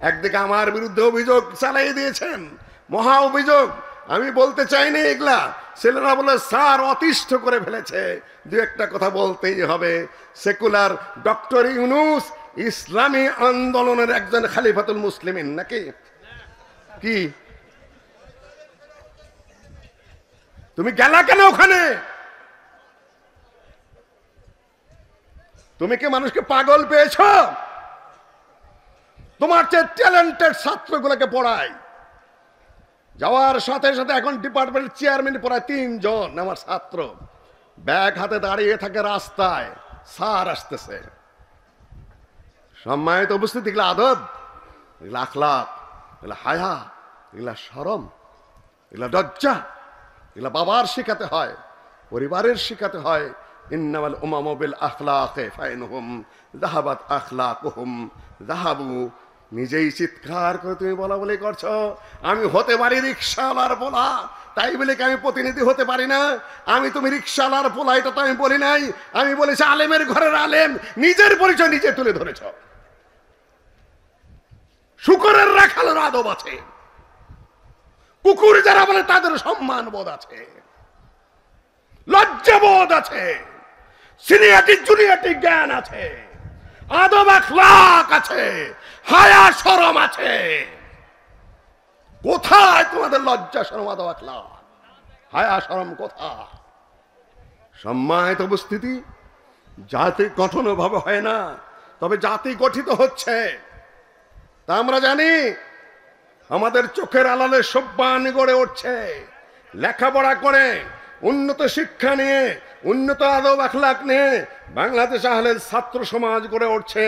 একদিকে আমার বিরুদ্ধে অভিযোগ চালিয়ে দিয়েছেন, মহা অভিযোগ। আমি বলতে চাইনি এগুলা, ছেলেরা বলে স্যার অতিষ্ঠ করে ফেলেছে, দু একটা কথা বলতেই হবে। সেকুলার ডক্টর ইউনূস ইসলামী আন্দোলনের একজন খলিফাতুল মুসলিমিন নাকি? কি তুমি গেলা কেন ওখানে? তুমি কি মানুষকে পাগল পেয়েছ? তোমার চেয়ে ট্যালেন্টেড ছাত্রগুলোকে পড়ায়, যাওয়ার সাথে সাথে এখন ডিপার্টমেন্টের চেয়ারম্যান পড়ায় 3 জন আমার ছাত্র, ব্যাগ হাতে দাঁড়িয়ে থাকে রাস্তায়, স্যার আসতেছে। সম্মানিত উপস্থিতি, এগুলা আদব, এগুলা আখলাক, এগুলা হায়া, এগুলা শরম, এগুলা লজ্জা, এগুলা বাবার শিখাতে হয়, পরিবারের শিখাতে হয়। ইন্নামাল উমামু বিল আখলাকি ফাইনহুম যাহাবাত আখলাকুহুম যাহাবু। নিজেই চিৎকার করে তুমি বলা বলি করছো আমি হতে পারি রিকশাওয়ালার পোলা, তাই বলে কি আমি প্রতিনিধি হতে পারি না? আমি তুমি রিকশাওয়ালার পোলা এটা তো আমি বলি নাই, আমি বলেছি আলেমের ঘরের আলেম। নিজের পরিচয় নিজে তুলে ধরেছ। শুকরের রাখালের আদব আছে, কুকুর যারা বলে তাদের সম্মান বোধ আছে, লজ্জাবোধ আছে, সিনিয়রিটি জুনিয়রিটি জ্ঞান আছে, আদব আখলাক আছে, হায়া শরম আছে। কোথায় তোমাদের লজ্জা শরম আদব আখলাক, হায়া শরম কোথায়? সম্মানিত উপস্থিতি, জাতি গঠন ভাবে হয় না, তবে জাতি গঠিত হচ্ছে তা আমরা জানি। আমাদের চোখের আড়ালে সভ্যান গড়ে উঠছে, লেখাপড়া করে উন্নত শিক্ষা নিয়ে, উন্নত আদব আখলাক নিয়ে বাংলাদেশ আহলে ছাত্র সমাজ গড়ে উঠছে।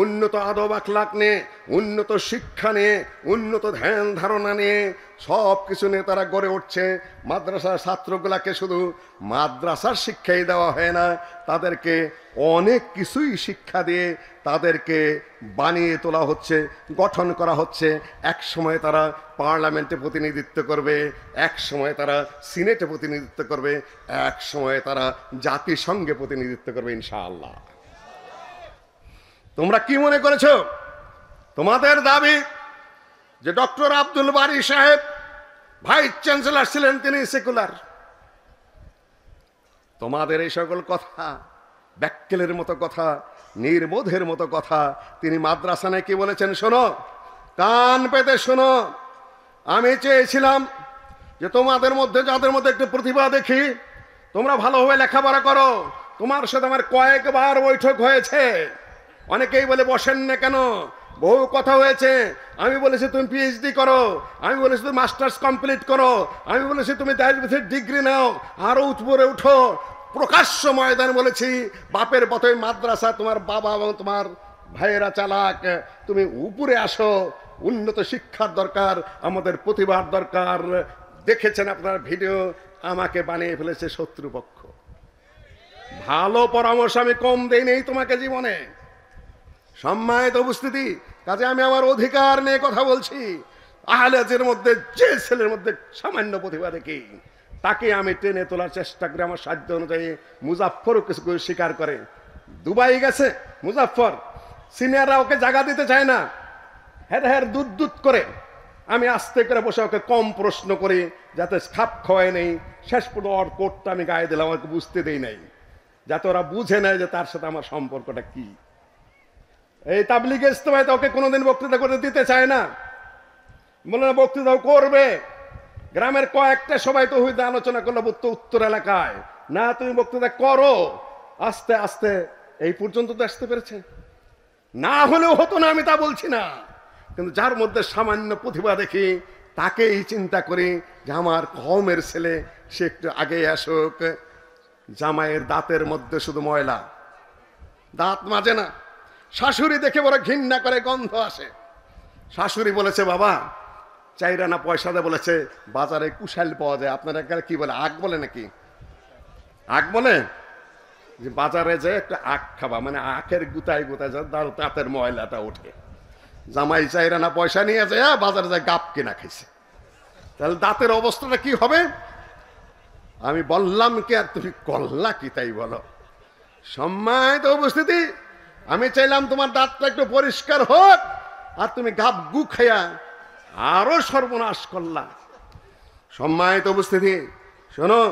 উন্নত আদব আখলাক নিয়ে, উন্নত শিক্ষা নিয়ে, উন্নত ধ্যান ধারণা নিয়ে সব কিছু নিয়ে তারা গড়ে উঠছে। মাদ্রাসার ছাত্রগুলাকে শুধু মাদ্রাসার শিক্ষাই দেওয়া হয় না, তাদেরকে অনেক কিছুই শিক্ষা দিয়ে তাদেরকে বানিয়ে তোলা হচ্ছে, গঠন করা হচ্ছে। এক সময় তারা পার্লামেন্টে প্রতিনিধিত্ব করবে, এক সময় তারা সিনেটে প্রতিনিধিত্ব করবে, এক সময় তারা জাতিসংঘে প্রতিনিধিত্ব করবে ইনশাআল্লাহ। তোমরা কি মনে করেছো তোমাদের দাবি যে ডক্টর আব্দুল বারী সাহেব ভাইস চ্যান্সেলর ছিলেন, তিনি সেকুলার? তোমাদের এই সকল কথা ব্যাককেলের মতো কথা, নির্বোধের মতো কথা। তিনি মাদ্রাসা নিয়ে কি বলেছেন শোনো, কান পেতে শোনো। আমি চেয়েছিলাম যে তোমাদের মধ্যে যাদের মধ্যে একটু প্রতিভা দেখি, তোমরা ভালোভাবে লেখাপড়া করো। তোমার সাথে আমার কয়েকবার বৈঠক হয়েছে, অনেকেই বলে বসেন না কেন, বহু কথা হয়েছে। আমি বলেছি তুমি পিএইচডি করো, আমি বলেছি তুমি মাস্টার্স কমপ্লিট করো, আমি বলেছি তুমি ডায়াবেটিস ডিগ্রি নাও, আরো উপরে উঠো। প্রকাশ্য ময়দান বলেছি বাপের পথে মাদ্রাসা তোমার বাবা এবং তোমার ভাইয়েরা চালাক, তুমি উপরে আসো। উন্নত শিক্ষার দরকার, আমাদের প্রতিভার দরকার। দেখেছেন আপনার ভিডিও, আমাকে বানিয়ে ফেলেছে শত্রুপক্ষ। ভালো পরামর্শ আমি কম দেই নেই তোমাকে জীবনে। সম্মানিত উপস্থিতি, কাজে আমি আমার অধিকার নিয়ে কথা বলছি। আহলেদের মধ্যে যে ছেলের মধ্যে সামান্য প্রতিভা দেখি, তাকে আমি টেনে তোলার চেষ্টা করি আমার সাধ্য অনুযায়ী। মুজাফফরও কিছু স্বীকার করে, দুবাই গেছে মুজাফফর, সিনিয়ররা ওকে জায়গা দিতে চায় না, হ্যাঁ দুধ দুধ করে। আমি আস্তে করে বসে ওকে কম প্রশ্ন করি, যাতে খাপ খাওয়াই নেই। শেষ পর্যন্ত ওর কোটটা আমি গায়ে দিলাম, ওকে বুঝতে দেই নাই, যাতে ওরা বুঝে নেয় যে তার সাথে আমার সম্পর্কটা কি। এই তাবলিগ ইজতেমায় তো ওকে কোনোদিন বক্তৃতা করতে দিতে চায় না, বলে না বক্তৃতাও করবে। গ্রামের কয়েকটা সবাই তো হইতে আলোচনা করলো উত্তর এলাকায়, না তুমি বক্তৃতা করো। আস্তে আস্তে এই পর্যন্ত তো আসতে পেরেছে। না হলেও হতো না, আমি তা বলছি না, কিন্তু যার মধ্যে সামান্য প্রতিভা দেখি তাকেই চিন্তা করি যে আমার কওমের ছেলে, সে একটু আগে আসুক। জামাইয়ের দাঁতের মধ্যে শুধু ময়লা, দাঁত মাজে না। শাশুড়ি দেখে বড় ঘৃণা করে, গন্ধ আসে। শাশুড়ি বলেছে বাবা চাইরা না পয়সা দেয়, বলেছে বাজারে কুশাল পাওয়া যায়। আপনারা কি বলে, আখ বলে নাকি? আখ বলে যে বাজারে যে একটা আখ খাবা, মানে আখের গুতায় গুতায় দাঁতের ময়লাটা ওঠে। জামাই চাইরা না পয়সা নিয়ে যায়, বাজারে যায় গাপ কিনা খাইছে, তাহলে দাঁতের অবস্থাটা কি হবে? আমি বললাম কি আর তুমি করলা কি তাই বলো? সম্মানিত উপস্থিতি, আমি চাইলাম তোমার দাঁতটা একটু পরিষ্কার হোক, আর তুমি গাবগু খাইয়া আরো সর্বনাশ করলা। সম্মানিত উপস্থিতি, শোনো,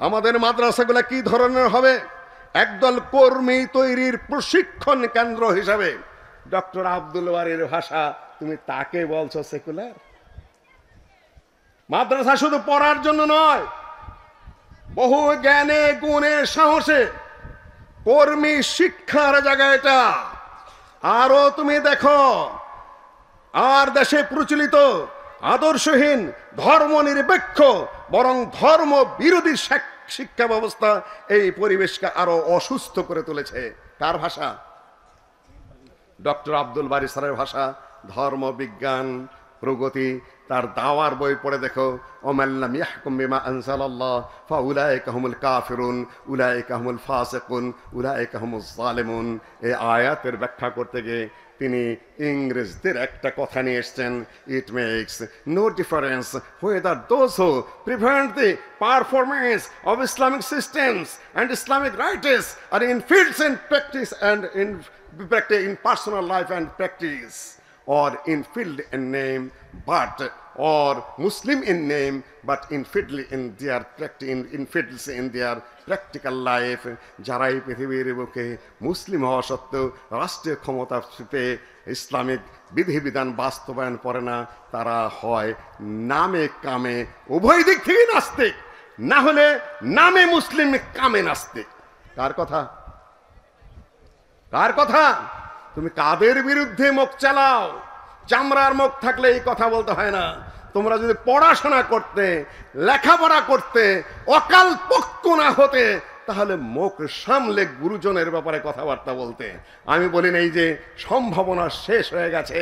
আমাদের মাদ্রাসাগুলো কি ধরনের হবে? একদল কর্মী তৈরির প্রশিক্ষণ কেন্দ্র হিসাবে। ডক্টর আব্দুল বারীর ভাষা, তুমি তাকে বলছো সেকুলার? মাদ্রাসা শুধু পড়ার জন্য নয়, বহু জ্ঞানে গুণে সাহসে কর্মী শিক্ষার জায়গা এটা। আরো তুমি দেখো, আর দেশে প্রচলিত আদর্শহীন ধর্ম নিরপেক্ষ বরং ধর্ম বিরোধী শিক্ষা ব্যবস্থা এই পরিবেশকে আরো অসুস্থ করে তুলেছে। কার ভাষা? ডক্টর আব্দুল বারী স্যারের ভাষা। ধর্ম বিজ্ঞান প্রগতি, তার দাওয়ার বই পড়ে দেখো। ওমাল্লাম ইয়াহকুম বিমা আনজালাল্লাহ ফাউলাইকা হুমুল কাফিরুন উলাইকা হুমুল ফাসিকুন উলাইকা হুমুজ জালিমুন। এই আয়াতের ব্যাখ্যা করতে গিয়ে তিনি ইংরেজদের একটা কথা নিয়ে এসেছেন, it makes no difference whether those who prevent the performance of Islamic systems and Islamic rites are infidels in practice and in personal life and practice, or infidel in name but or Muslim in name but infidel in their infidels in their practical life. যারা এই পৃথিবীর বুকে মুসলিম হওয়া সত্ত্বেও রাষ্ট্রীয় ক্ষমতা পেয়ে Islamic বিধিবিধান বাস্তবায়ন করে না, তারা হয় নামে কামে উভয় দিক থেকে নাস্তিক, না হলে নামে মুসলিম কামে নাস্তিক। কার কথা? কার কথা? তুমি কাদের বিরুদ্ধে মুখ চালাও? চামড়ার মুখ থাকলে এই কথা বলতে হয় না। তোমরা যদি পড়াশোনা করতে, লেখাপড়া করতে, অকাল পক্ষ না হতে, তাহলে মুখ সামলে গুরুজনের ব্যাপারে কথাবার্তা বলতে। আমি বলি না এই যে সম্ভাবনা শেষ হয়ে গেছে,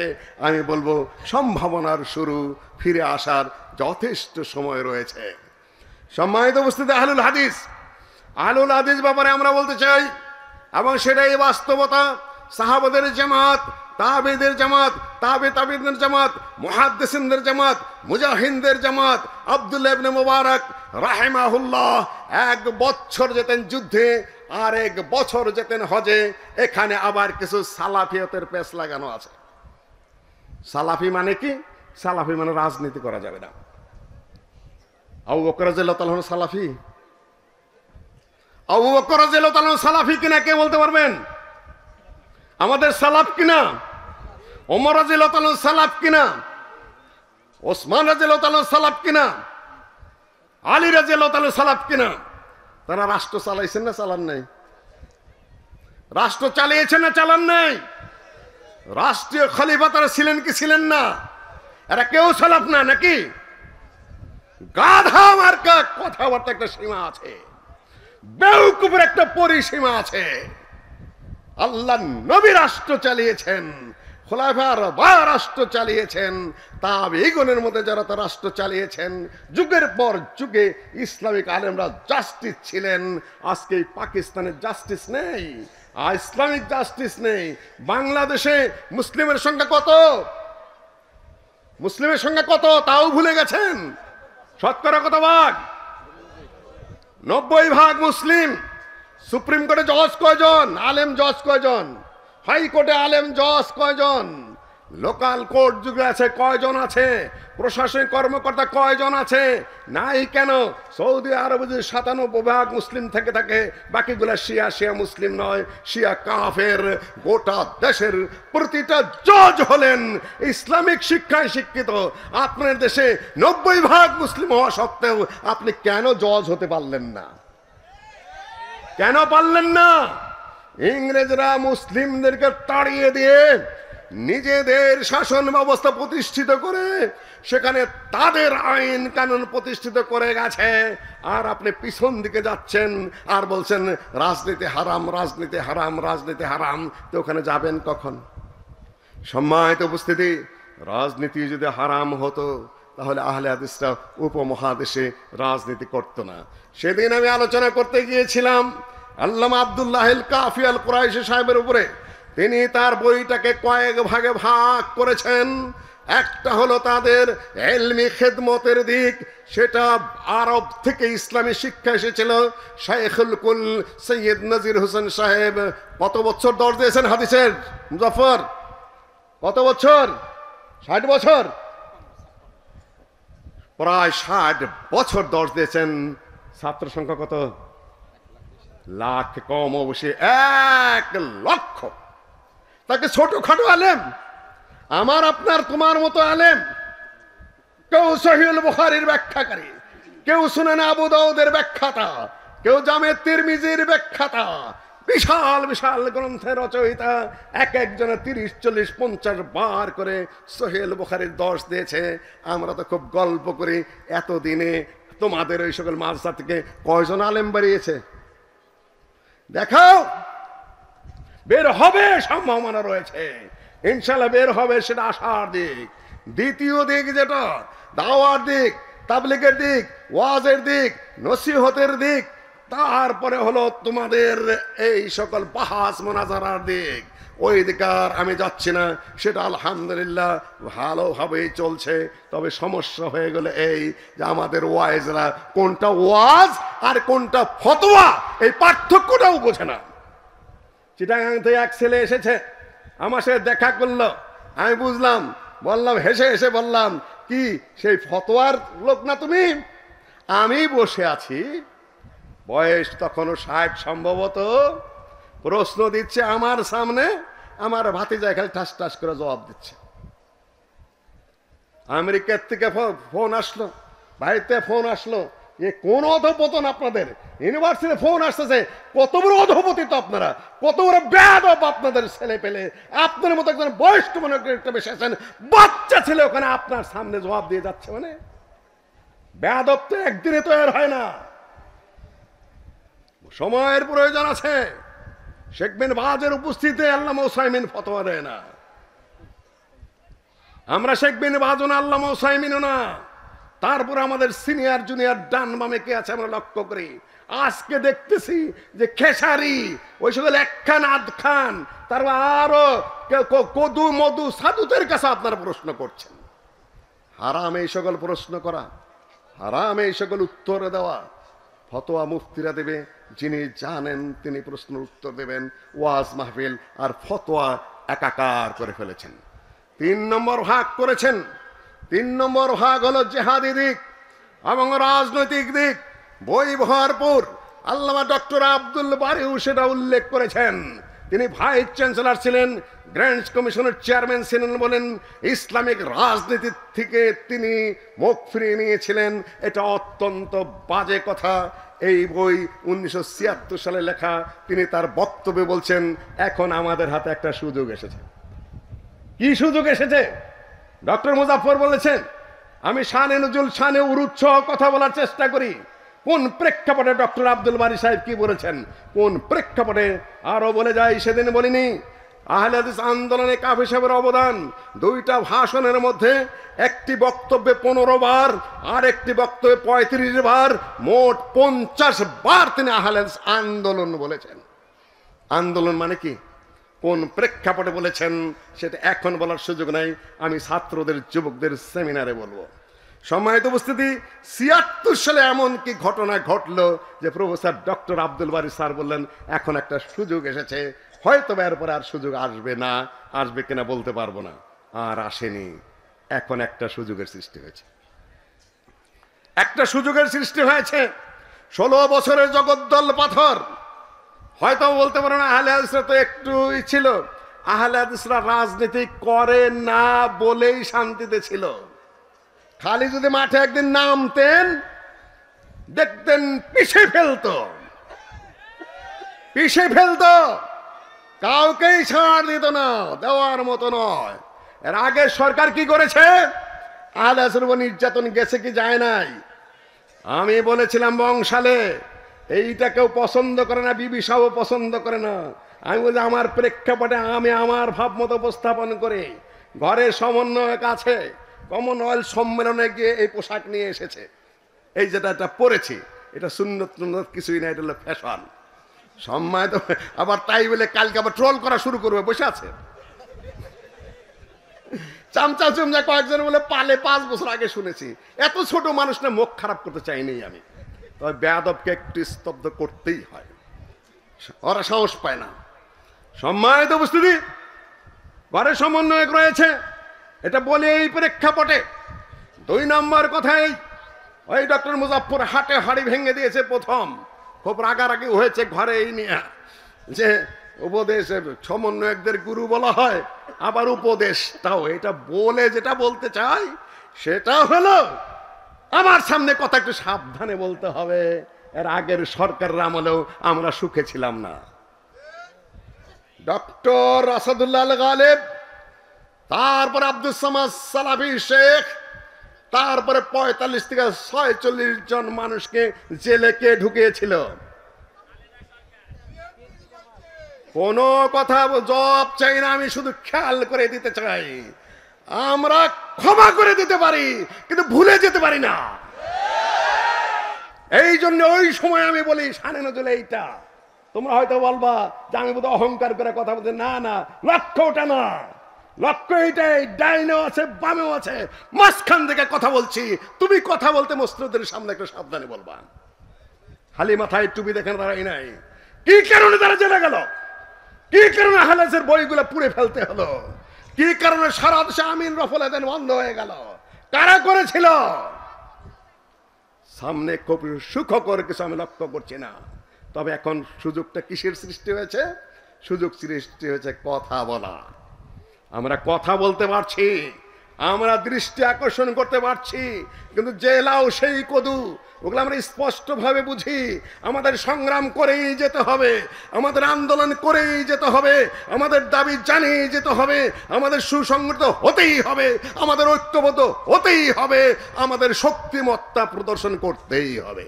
আমি বলবো সম্ভাবনার শুরু, ফিরে আসার যথেষ্ট সময় রয়েছে। সম্মানিত উপস্থিতি, আহলুল হাদিস, আহলুল হাদিস ব্যাপারে আমরা বলতে চাই, এবং সেটাই বাস্তবতা। সাহাবাদের জামাত, তাবেদের জামাত, তাবেদের জামাত, মুহাদ্দিসিনদের জামাত, মুজাহিদদের জামাত, আব্দুল্লাহ ইবনে মুবারক রাহিমাহুল্লাহ 1 বছর যেতেন যুদ্ধে, আর 1 বছর যেতেন হজে। এখানে আবার কিছু সালাফিয়তের পেশ লাগানো আছে। সালাফি মানে কি? সালাফি মানে রাজনীতি করা যাবে না। আবু বকর রাদিয়াল্লাহু তাআলা সালাফি? আবু বকর রাদিয়াল্লাহু তাআলা সালাফি কিনা কে বলতে পারবেন? আমাদের সালাফ কিনা? ওমর রাদিয়াল্লাহু তাআলা সালাফ কিনা? ওসমান রাদিয়াল্লাহু তাআলা সালাফ কিনা? আলী রাদিয়াল্লাহু তাআলা সালাফ কিনা? তারা রাষ্ট্র চালাইছেন না চালান নাই? রাষ্ট্র চালিয়েছেন না চালান নাই? রাষ্ট্রীয় খলিফা তারা ছিলেন কি ছিলেন না? এরা কেউ সালাফ না নাকি? গাধা মার্কা কথাবার্তা একটা সীমা আছে, বেউকুফের একটা পরিসীমা আছে। আল্লাহ নবী রাষ্ট্র চালিয়েছেন, খোলাফার রাষ্ট্র চালিয়েছেন, তাবেঈগণের মধ্যে যারা তা রাষ্ট্র চালিয়েছেন, যুগের পর যুগে ইসলামিক আলেমরা জাস্টিস ছিলেন। আজকে পাকিস্তানের জাস্টিস নেই, আর ইসলামিক জাস্টিস নেই। বাংলাদেশে মুসলিমের সংখ্যা কত? মুসলিমের সংখ্যা কত তাও ভুলে গেছেন। শতকরা কত ভাগ? 90% মুসলিম। সুপ্রিম কোর্টে জজ কয়জন? আলেম জজ কয়জন? হাইকোর্টে আলেম জজ কয়জন? লোকাল কোর্ট যুগে আছে কয়জন আছে? প্রশাসনিক কর্মকর্তা কয়জন আছে? নাই কেন? সৌদি আরবে যদি 97% মুসলিম থেকে থাকে, বাকিগুলা শিয়া, শিয়া মুসলিম নয়, শিয়া কাফের। গোটা দেশের প্রতিটা জজ হলেন ইসলামিক শিক্ষায় শিক্ষিত। আপনার দেশে 90% মুসলিম হওয়া সত্ত্বেও আপনি কেন জজ হতে পারলেন না? কেন পারলেন না? ইংরেজরা মুসলিমদেরকে তাড়িয়ে দিয়ে নিজেদের শাসন ব্যবস্থা প্রতিষ্ঠিত করে সেখানে তাদের আইন কানুন প্রতিষ্ঠিত করে গেছে, আর আপনি পিছন দিকে যাচ্ছেন আর বলছেন রাজনীতি হারাম, রাজনীতি হারাম, রাজনীতি হারাম। তো ওখানে যাবেন কখন? সম্মানিত উপস্থিতি, রাজনীতি যদি হারাম হতো তাহলে আহলে হাদিসরা উপমহাদেশে রাজনীতি করতো না। সেদিন আমি আলোচনা করতে গিয়েছিলাম আল্লামা আব্দুল্লাহ আল কাফি আল কুরাইশি সাহেবের উপরে। তিনি তার বইটাকে কয়েক ভাগে ভাগ করেছেন। একটা হলো তাদের ইলমি খেদমতের দিক, সেটা আরব থেকে ইসলামী শিক্ষা এসেছিল। শাইখুল কুল সৈয়দ নজির হোসেন সাহেব কত বছর দর্জ দিয়েছেন হাদিসের? মুজাফফর কত বছর? 60 বছর, প্রায় 60 বছর দর্শ দিয়েছেন। ছাত্র সংখ্যা কত? লাখ কম অবশ্যই 1 লক্ষ। তাকে ছোটখাটো আলেম, আমার আপনার তোমার মতো আলেম, কেউ সহিহুল বুখারীর ব্যাখ্যাকারী, কেউ সুনান আবু দাউদের ব্যাখ্যাতা, কেউ জামে তিরমিজির ব্যাখ্যাতা, বিশাল বিশাল গ্রন্থের রচয়িতা, এক একজনে 30, 40, 50 বার করে সহিহুল বুখারীর দর্শ দিয়েছে। আমরা তো খুব গল্প করি। এতদিনে তোমাদের ওই সকল মাদ্রাসা থেকে কয়জন আলেম বেরিয়েছে দেখাও। বের হবে, সম্ভাবনা রয়েছে, ইনশাআল্লাহ বের হবে, সেটা আশার দিক। দ্বিতীয় দিক যেটা দাওয়ার দিক, তাবলীগের দিক, ওয়াজের দিক, নসিহতের দিক, তারপরে হলো তোমাদের এই সকল বাহাস মুনাজারার দিক। ওই দিকে আর আমি যাচ্ছি না, সেটা আলহামদুলিল্লাহ ভালোভাবেই চলছে। তবে সমস্যা হয়ে গেল এই যে আমাদের ওয়াইজরা কোনটা ওয়াজ আর কোনটা ফতোয়া এই পার্থক্যটাও বোঝে না। চিটাগাং থেকে এক ছেলে এসেছে, আমার সাথে দেখা করলো, আমি বুঝলাম, বললাম, হেসে হেসে বললাম, কি সেই ফতোয়ার লোক না তুমি? আমি বসে আছি, বয়স তখনও 60 সম্ভবত, প্রশ্ন দিচ্ছে আমার সামনে, আমার ভাতিজা খালি ঠাস ঠাস করে জবাব দিচ্ছে। আমেরিকার থেকে ফোন আসলো, বাড়িতে ফোন আসলো, এ কোন অধপতন আপনাদের, ইউনিভার্সিটি ফোন আসতেছে, কত বড় অধপতিত আপনারা, কত বড় বেয়াদব আপনাদের ছেলে পেলে, আপনার মতো একজন বয়স্ক মনে একটা বেশি আছেন, বাচ্চা ছেলে ওখানে আপনার সামনে জবাব দিয়ে যাচ্ছে। মানে বেয়াদব তো একদিনে তৈরি হয় না, সময়ের প্রয়োজন আছে। শেখ বিন বাজের উপস্থিতিতে আল্লামা উসাইমিন ফতোয়া দেয় না, আমরা শেখ বিন বাজও না, আল্লামা উসাইমিনও না। তারপর আমাদের সিনিয়র জুনিয়র ডান বামে কে আছে আমরা লক্ষ্য করি। আজকে দেখতেছি যে খেসারি, ওই সকল একখান আধ খান, তারপর আরো কদু মধু সাধুদের কাছে আপনারা প্রশ্ন করছেন। হারাম এই সকল প্রশ্ন করা, হারাম এই সকল উত্তর দেওয়া। ফতোয়া মুফতিরা দেবে, যিনি জানেন তিনি প্রশ্নের উত্তর দেবেন। ওয়াজ মাহফিল আর ফতোয়া একাকার করে ফেলেছেন। 3 নম্বর ভাগ করেছেন। 3 নম্বর ভাগ হলো জেহাদি দিক এবং রাজনৈতিক দিক, বই ভরপুর। আল্লামা ডক্টর আব্দুল বারিউ সেটা উল্লেখ করেছেন। তিনি ভাইস চ্যান্সেলর ছিলেন, গ্র্যান্ডস কমিশনের চেয়ারম্যান ছিলেন, বলেন ইসলামিক রাজনীতি থেকে তিনি মুখ ফিরিয়ে নিয়েছিলেন। এটা অত্যন্ত বাজে কথা। এই বই 1976 সালে লেখা। তিনি তার বক্তব্যে বলছেন, এখন আমাদের হাতে একটা সুযোগ এসেছে। কি সুযোগ এসেছে? ডক্টর মুজাফফর বলেছেন, আমি শানে নজরুল, শানে উরুদ সহ কথা বলার চেষ্টা করি। কোন প্রেক্ষাপটে ডক্টর আব্দুল বারী সাহেব কি বলেছেন, কোন প্রেক্ষাপটে আরো বলে যাই, সেদিন বলিনি, আহলে হাদিস আন্দোলনে কাফি সাহেবের অবদান। 2টা ভাষণের মধ্যে একটি বক্তব্যে 15 বার আর একটি বক্তব্যে 35 বার, মোট 50 বার তিনি আহলে হাদিস আন্দোলন বলেছেন। আন্দোলন মানে কি, কোন প্রেক্ষাপটে বলেছেন সেটা এখন বলার সুযোগ নাই, আমি ছাত্রদের যুবকদের সেমিনারে বলবো। সম্মানিত উপস্থিতি, 76 সালে এমন কি ঘটনা ঘটলো যে প্রফেসর ডক্টর আব্দুল বারী স্যার বললেন, এখন একটা সুযোগ এসেছে, হয়তো এরপরে আর সুযোগ আসবে না, আসবে কিনা বলতে পারবো না। আর আসেনি, এখন একটা সুযোগের সৃষ্টি হয়েছে। একটা সুযোগের সৃষ্টি হয়েছে। 16 বছরের জগদ্দল পাথর, হয়তো বলতে পারো না আহলে হাদিসরা তো একটুই ছিল, আহলে হাদিসরা রাজনীতি করে না বলেই শান্তিতে ছিল। খালি যদি মাঠে একদিন নামতেন, দেখতেন পিষে ফেলতো, পিষে ফেলতো, কাউকেই ছাড় দিত না, দেওয়ার মতো নয়। এর আগে সরকার কি করেছে? আহলে হাদিসের উপর নির্যাতন গেছে কি যায় নাই? আমি বলেছিলাম বংশালে, এইটা কেউ পছন্দ করে না, বিবি সাহেব পছন্দ করে না। আমি বলি আমার প্রেক্ষাপটে আমি আমার ভাব মতো উপস্থাপন করে, ঘরের সমন্বয়ক আছে, কমনওয়েলথ সম্মেলনে গিয়ে এই পোশাক নিয়ে এসেছে, এই যেটা এটা পরেছি, এটা সুন্নত কিছুই না, এটা হলো ফ্যাশন। সম্মানিত, আবার তাই বলে কালকে আবার ট্রোল করা শুরু করবে, বসে আছে চামচা চুমচা কয়েকজন বলে পালে 5 বছর আগে শুনেছি। এত ছোট মানুষ না, মুখ খারাপ করতে চাইনি আমি, তবে বেয়াদবকে একটু স্তব্ধ করতেই হয়, ওরা সাহস পায় না। সম্মানিত উপস্থিতি, ঘরে সমন্বয়ক রয়েছে, এটা বলে এই প্রেক্ষাপটে 2 নম্বর কথাই ওই ডক্টর মুজাফফর হাটে হাড়ি ভেঙে দিয়েছে। প্রথম খুব রাগারাগি হয়েছে ঘরে এই নিয়ে যে উপদেশের সমন্বয়কদের গুরু বলা হয়, আবার উপদেশটাও। এটা বলে যেটা বলতে চাই সেটা হলো আমার সামনে কথা একটু সাবধানে বলতে হবে। এর আগের সরকারের আমলেও আমরা সুখে ছিলাম না। ডক্টর আসাদুল্লাহ আল গালেব, তারপর আব্দুস সামাদ সালাফি শেখ, তারপরে 45 থেকে 46 জন মানুষকে জেলে কে ঢুকিয়েছিল? কোন কথা জবাব চাই না, আমি শুধু খেয়াল করে দিতে চাই আমরা ক্ষমা করে দিতে পারি কিন্তু ভুলে যেতে পারি না। এই জন্য ওই সময় আমি বলি শানে নজরুল এইটা। তোমরা হয়তো বলবা যে আমি বোধহয় অহংকার করে কথা বলতে, না না, লক্ষ্য ওটা না, লক্ষ্য এইটাই, ডাইনেও আছে বামেও আছে, মাঝখান থেকে কথা বলছি। তুমি কথা বলতে মসজিদের সামনে একটু সাবধানে বলবা। খালি মাথায় টুপি দেখেন তারাই নাই। কি কারণে তারা জেলে গেল? কি কারণে হালেজের বইগুলো পুড়ে ফেলতে হলো? কি কারণে সারা দেশে আমিন রফলাদেন বন্ধ হয়ে গেল? কারা করেছিল? সামনে খুব সুখকর কিছু আমি লক্ষ্য করছি না। তবে এখন সুযোগটা কিসের সৃষ্টি হয়েছে? সুযোগ সৃষ্টি হয়েছে কথা বলা। আমরা কথা বলতে পারছি, আমরা দৃষ্টি আকর্ষণ করতে পারছি, কিন্তু জেলাও সেই কদু, ওগুলো আমরা স্পষ্ট ভাবে বুঝি। আমাদের সংগ্রাম করেই যেতে হবে, আমাদের আন্দোলন করেই যেতে হবে, আমাদের দাবি জানিয়ে যেতে হবে, আমাদের সুসংগঠিত হতেই হবে, আমাদের ঐক্যবদ্ধ হতেই হবে, আমাদের শক্তিমত্তা প্রদর্শন করতেই হবে।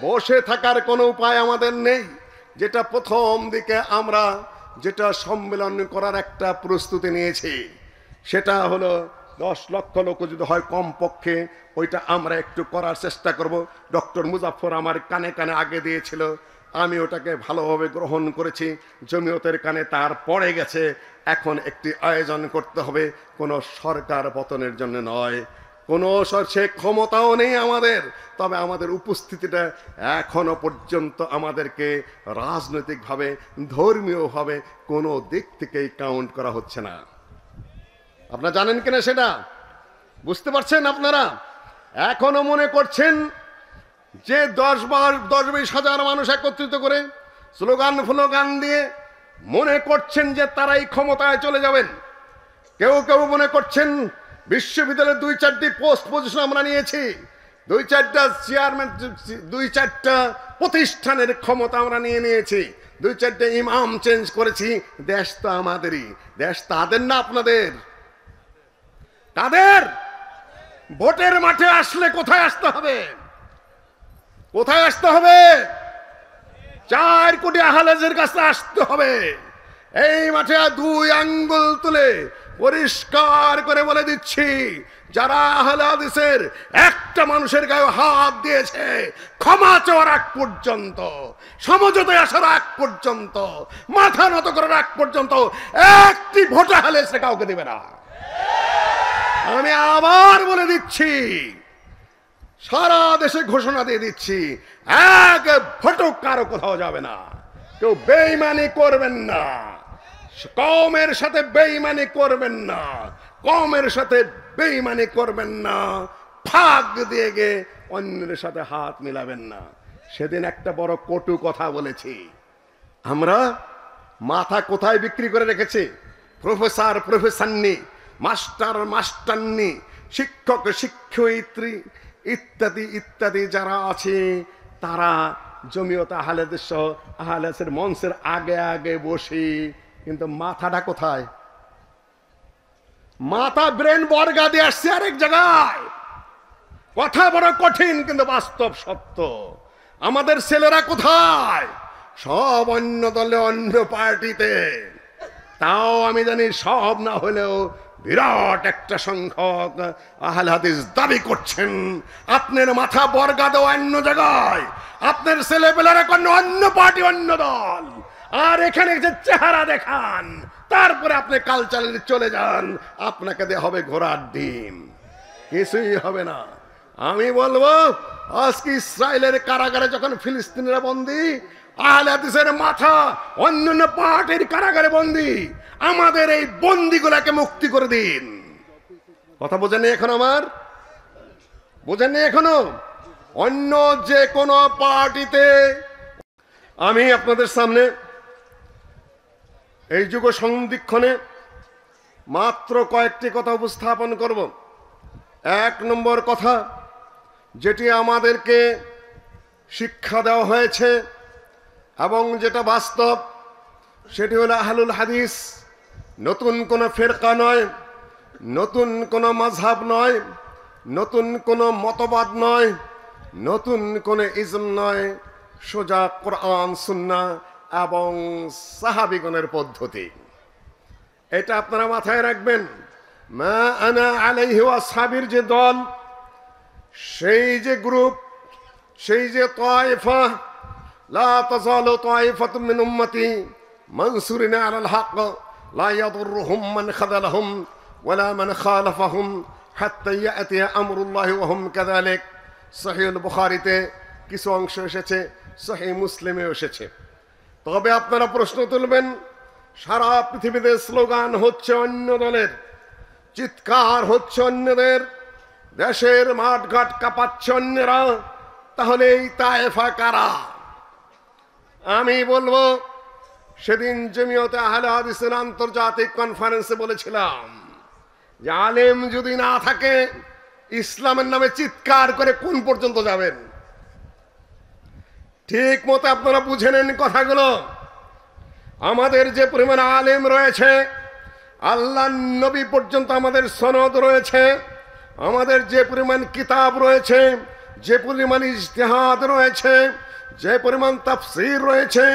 বসে থাকার কোনো উপায় আমাদের নেই। যেটা প্রথম দিকে আমরা যেটা সম্মেলন করার একটা প্রস্তুতি নিয়েছি, সেটা হলো 10 লক্ষ লোক যদি হয় কমপক্ষে, ওইটা আমরা একটু করার চেষ্টা করব। ডক্টর মুজাফফর আমার কানে কানে আগে দিয়েছিল, আমি ওটাকে ভালোভাবে গ্রহণ করেছি। জমিয়তের কানে তার পড়ে গেছে। এখন একটি আয়োজন করতে হবে, কোনো সরকার পতনের জন্য নয়, কোনো সে ক্ষমতাও নেই আমাদের। তবে আমাদের উপস্থিতিটা এখনো পর্যন্ত আমাদেরকে রাজনৈতিকভাবে, ধর্মীয়ভাবে কোনো দিক থেকেই কাউন্ট করা হচ্ছে না। আপনারা জানেন কিনা সেটা বুঝতে পারছেন? আপনারা এখনো মনে করছেন যে 10-20 হাজার মানুষ একত্রিত করে স্লোগান দিয়ে মনে করছেন যে তারাই ক্ষমতায় চলে যাবেন। কেউ কেউ মনে করছেন বিশ্ববিদ্যালয়ের 2-4টি পোস্ট পজিশন আমরা নিয়েছি, 2-4টা চেয়ারম্যান, 2-4টা প্রতিষ্ঠানের ক্ষমতা আমরা নিয়েছি, 2-4টা ইমাম চেঞ্জ করেছি। দেশ তো আমাদেরই, দেশ তাদের না আপনাদের। তাদের ভোটের মাঠে আসলে কোথায় আসতে হবে? কোথায় আসতে হবে? 4 কোটি আহলেজের কাছে আসতে হবে। এই মাঠে 2 আঙ্গুল তুলে পরিষ্কার করে বলে দিচ্ছি, যারা আহলে হাদিসের একটা মানুষের গায়ে হাত দিয়েছে, ক্ষমা চাওয়ার আগ পর্যন্ত, সমঝোতায় আসার আগ পর্যন্ত, মাথা নত করার আগ পর্যন্ত একটি ভোট আহলে হাদিস কাউকে দেবে না। আমি আবার বলে দিচ্ছি, সারা দেশে ঘোষণা দিয়ে দিচ্ছি, এক ভোটও কারো কোথাও যাবে না। কেউ বেঈমানি করবেন না, কওমের সাথে বেঈমানি করবেন না, কওমের সাথে বেঈমানি করবেন না, ফাঁক দিয়ে গিয়ে অন্যের সাথে হাত মিলাবেন না। সেদিন একটা বড় কটু কথা বলেছি। আমরা মাথা কোথায় বিক্রি করে রেখেছি? প্রফেসর প্রফেসরনি, মাস্টার মাস্টারনি, শিক্ষক শিক্ষয়িত্রী ইত্যাদি ইত্যাদি যারা আছে, তারা জমিয়ত আহলে হাদিস সহ আহলে হাদিসের মঞ্চের আগে আগে বসে, কিন্তু মাথাটা কোথায়? মাথা ব্রেন বর্গা দিয়ে আসছে আরেক জায়গায়। কথা বড় কঠিন কিন্তু বাস্তব সত্য। আমাদের ছেলেরা কোথায়? সব অন্য দলে, অন্য পার্টিতে। তাও আমি জানি সব না হলেও বিরাট একটা সংখ্যক আহলে হাদিস দাবি করছেন। আপনার মাথা বর্গা দেওয়া অন্য জায়গায়, আপনার ছেলেপেলারা কোন অন্য পার্টি, অন্য দল, আর এখানে যে চেহারা দেখান, তারপরে আপনি কালচারে চলে যান, আপনাকে দেওয়া হবে ঘোড়ার ডিম, কিছুই হবে না। আমি বলবো, আজকে ইসরায়েলের কারাগারে যখন ফিলিস্তিনিরা বন্দী, আহলে হাদিসের মাথা অন্যান্য পার্টির কারাগারে বন্দী, আমাদের এই বন্দীগুলাকে মুক্তি করে দিন। কথা বোঝেননি এখন? আমার বোঝেননি এখনো? অন্য যে কোনো পার্টিতে আমি আপনাদের সামনে এই যুগ সন্ধিক্ষণে মাত্র কয়েকটি কথা উপস্থাপন করব। এক নম্বর কথা, যেটি আমাদেরকে শিক্ষা দেওয়া হয়েছে এবং যেটা বাস্তব, সেটি হলো আহলুল হাদিস নতুন কোনো ফেরকা নয়, নতুন কোনো মাযহাব নয়, নতুন কোনো মতবাদ নয়, নতুন কোনো ইজম নয়, সোজা কোরআন সুন্নাহ এবং সাহাবীগণের পদ্ধতি। এটা আপনারা মাথায় রাখবেন। মা আনা আলাইহি ওয়া আসহাবির যে দল, সেই যে গ্রুপ, সেই যে তায়েফা, লা তাযালু তায়েফাতুম মিন উম্মতি মানসুরিনা আলাল হক লা ইয়াদুররুহুম মান খাযালাহুম ওয়ালা মান খালাফাহুম হাত্তা ইয়াতিয়া আমরুল্লাহি ওয়া হুম কাযালিক। সহিহুল বুখারীতে কিছু অংশ এসেছে, সহিহ মুসলিমেও এসেছে। তবে আপনারা প্রশ্ন তুলবেন, সারা পৃথিবীতে স্লোগান হচ্ছে অন্য দলের, চিৎকার হচ্ছে অন্যদের, দেশের মাঠঘাট কাঁপাচ্ছে অন্যরা, তাহলে এই তায়েফা কারা? আমি বলবো, সেদিন জমিয়তে আহলে হাদিসের আন্তর্জাতিক কনফারেন্সে বলেছিলাম যে আলেম যদি না থাকে, ইসলামের নামে চিৎকার করে কোন পর্যন্ত যাবেন? ঠিক মতো আপনারা বুঝে নেন কথাগুলো। আমাদের যে পরিমাণ আলেম রয়েছে, আল্লাহ নবী পর্যন্ত আমাদের সনদ রয়েছে, আমাদের যে পরিমাণ কিতাব রয়েছে, যে পরিমাণ ইজতিহাদ রয়েছে, যে পরিমাণ তাফসীর রয়েছে,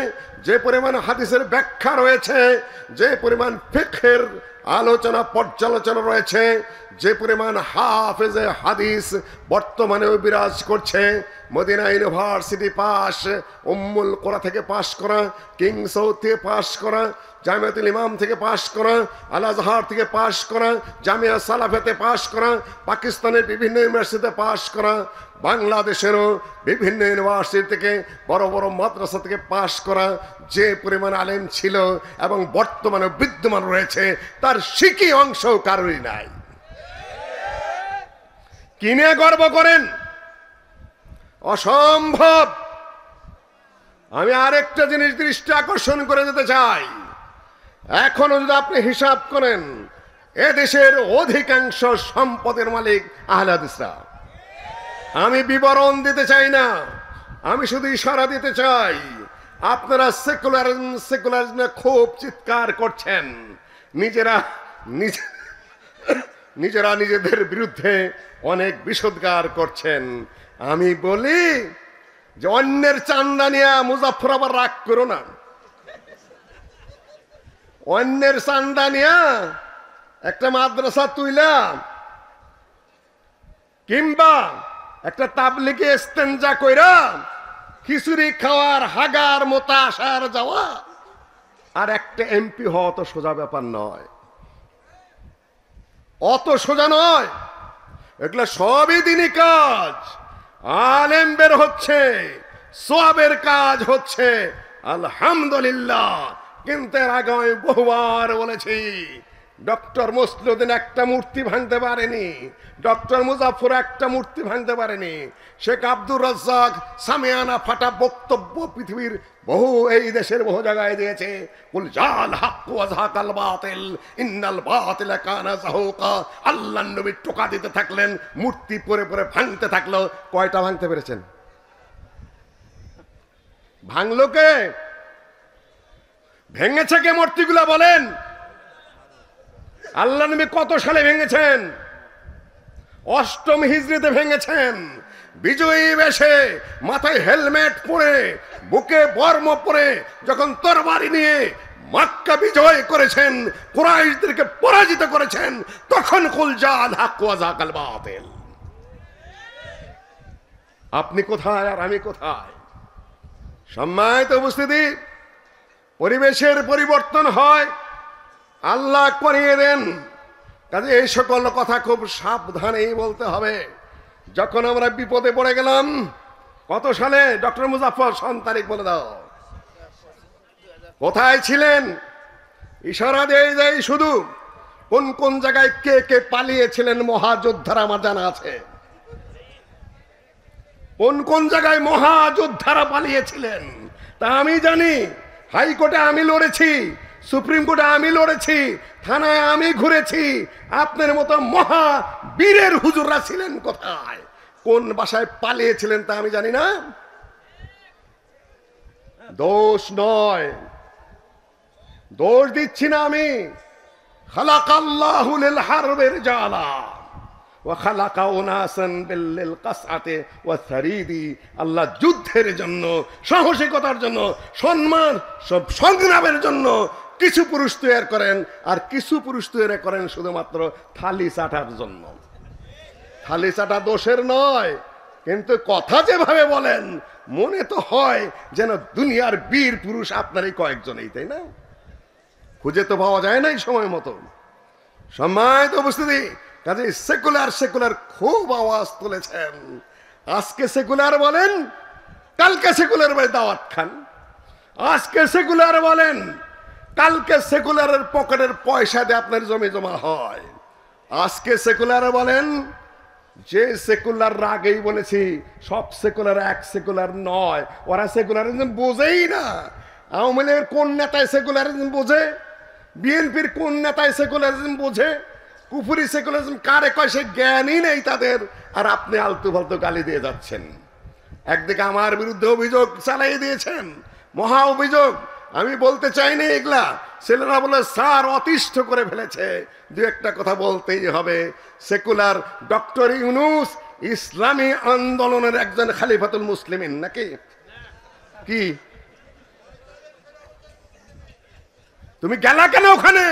যে পরিমাণ হাদিসের ব্যাখ্যা রয়েছে, যে পরিমাণ ফিকহের আলোচনা পর্যালোচনা রয়েছে, যে পরিমাণ হাফেজে হাদিস বর্তমানেও বিরাজ করছে, মদিনা ইউনিভার্সিটি পাস, উম্মুল কোরা থেকে পাশ করা, কিং সৌদ থেকে পাশ করা, জামিয়াতুল ইমাম থেকে পাশ করা, আল আজহার থেকে পাশ করা, জামিয়া সালাফেতে পাশ করা, পাকিস্তানের বিভিন্ন ইউনিভার্সিটিতে পাশ করা, বাংলাদেশেরও বিভিন্ন ইউনিভার্সিটি থেকে বড় বড় মাদ্রাসা থেকে পাশ করা যে পরিমাণ আলেম ছিল এবং বর্তমানে বিদ্যমান রয়েছে, তার সিকি অংশ কারোরই নাই। কি নিয়ে গর্ব করেন? অসম্ভব। আমি আরেকটা জিনিস দৃষ্টি আকর্ষণ করে যেতে চাই। এখনো যদি আপনি হিসাব করেন, এদেশের অধিকাংশ সম্পদের মালিক আহলে হাদিসরা। আমি বিবরণ দিতে চাই না, আমি শুধু ইশারা দিতে চাই। আপনারা সেকুলারিজম খুব চিৎকার করছেন, নিজেরা নিজেদের বিরুদ্ধে অনেক বিষোদ্গার করছেন। আমি বলি যে অন্যের চান্দা নিয়ে মুজাফফর আবার রাগ করো না। অন্যের চান্দা নিয়ে একটা মাদ্রাসা তুইলা কিংবা একটা তাবলিগে ইস্তেঞ্জা কইরা খিচুড়ি খাওয়ার, হাগার মোতা আসার যাওয়া আর একটা এমপি হওয়া তো সোজা ব্যাপার নয়, অত সোজা নয়। এগুলো সবই দিনই কাজ। আলেম বের হচ্ছে, সওয়াবের কাজ হচ্ছে, আলহামদুলিল্লাহ। কিন্তু এর আগে আমি বহুবার বলেছি, ডক্টর মুসলিউদ্দিন একটা মূর্তি ভাঙতে পারেনি, ডক্টর মুজাফফর একটা মূর্তি ভাঙতে পারেনি, শেখ আব্দুর রাজ্জাক সামিয়ানা ফাটা বক্তব্য পৃথিবীর বহু, এই দেশের বহু জায়গায় দিয়েছে। কুল জাল হক ওয়া যাকাল বাতিল ইন্নাল বাতিলা কানা যাহুকা। আল্লাহর নবী টোকা দিতে থাকলেন, মূর্তি পরে পরে ভাঙতে থাকলো। কয়টা ভাঙতে পেরেছেন? ভাঙলো কে? ভেঙেছে কে মূর্তিগুলা বলেন? আল্লাহ নবী কত সালে ভেঙেছেন? 8ম হিজরিতে ভেঙেছেন। বিজয়ী বেশে, মাথায় হেলমেট পরে, বুকে বর্ম পরে যখন তরবারি নিয়ে মক্কা বিজয় করেছেন, কুরাইশদেরকে পরাজিত করেছেন, তখন কুল জাল হক ওয়া যাকাল বাতিল। আপনি কোথায় আর আমি কোথায়? সম্মানিত উপস্থিতি, পরিবেশের পরিবর্তন হয়, আল্লাহ করিয়ে দেন। কাজে এই সকল কথা খুব সাবধানেই বলতে হবে। যখন আমরা বিপদে পড়ে গেলাম, কত সালে? ডক্টর মুজাফফর, সন তারিখ বলে দাও। কোথায় ছিলেন? ইশারা দিয়ে যায় শুধু। কোন কোন জায়গায় কে কে পালিয়েছিলেন মহাযোদ্ধারা আমার জানা আছে। কোন কোন জায়গায় মহাযোদ্ধারা পালিয়েছিলেন তা আমি জানি। হাইকোর্টে আমি লড়েছি, সুপ্রিম কোর্টে আমি লড়েছি, থানায় আমি ঘুরেছি। আপনার মতো মহাবীরের হুজুররা ছিলেন কোথায়? কোন বাসায় পালিয়েছিলেন তা আমি জানি না। দোষ নয়, দোষ দিচ্ছি না আমি। খালাকাল্লাহু লিল হারবির জালা ওয়া খালাকা উনাসান বিল কাসআতি ওয়া সারিদি। আল্লাহ যুদ্ধের জন্য, সাহসিকতার জন্য, সম্মান সব সংগ্রামের জন্য কিছু পুরুষ তৈরি করেন, আর কিছু পুরুষ তৈরি করেন শুধুমাত্র থালি চাটার জন্য। থালি চাটা দোষের নয়, কিন্তু কথা যেভাবে বলেন মনে তো হয় যেন দুনিয়ার বীর পুরুষ আপনারই কয়েকজনই, তাই না? খুঁজে তো পাওয়া যায় নাই সময় মতো। সম্মানিত উপস্থিতি, কাজে সেকুলার সেকুলার খুব আওয়াজ তুলেছেন। আজকে সেকুলার বলেন, কালকে সেকুলার বলে দাওয়াত খান। আজকে সেকুলার বলেন, কালকে সেকুলারের পকেটের পয়সা দিয়ে আপনার জমি জমা হয়। আজকে সেকুলার বলেন, যে সেকুলার আগেই বলেছি সব সেকুলার এক সেকুলার নয়। ওরা সেকুলারিজম বোঝেই না। আওয়ামী লীগের কোন নেতায় সেকুলারিজম বোঝে? বিএনপির কোন নেতায় সেকুলারিজম বোঝে? কুফুরি সেকুলারিজম কারে কয় সে জ্ঞানই নেই তাদের। আর আপনি আলতু ফালতু গালি দিয়ে যাচ্ছেন। একদিকে আমার বিরুদ্ধে অভিযোগ চালিয়ে দিয়েছেন, মহা অভিযোগ। আমি বলতে চাইনি এগুলা, ছেলেরা বলে স্যার অতিষ্ঠ করে ফেলেছে। দু একটা কথা বলতেই হবে। সেকুলার ডক্টর ইউনূস ইসলামী আন্দোলনের একজন খলিফাতুল মুসলিমিন নাকি? কি তুমি গেলা কেন ওখানে?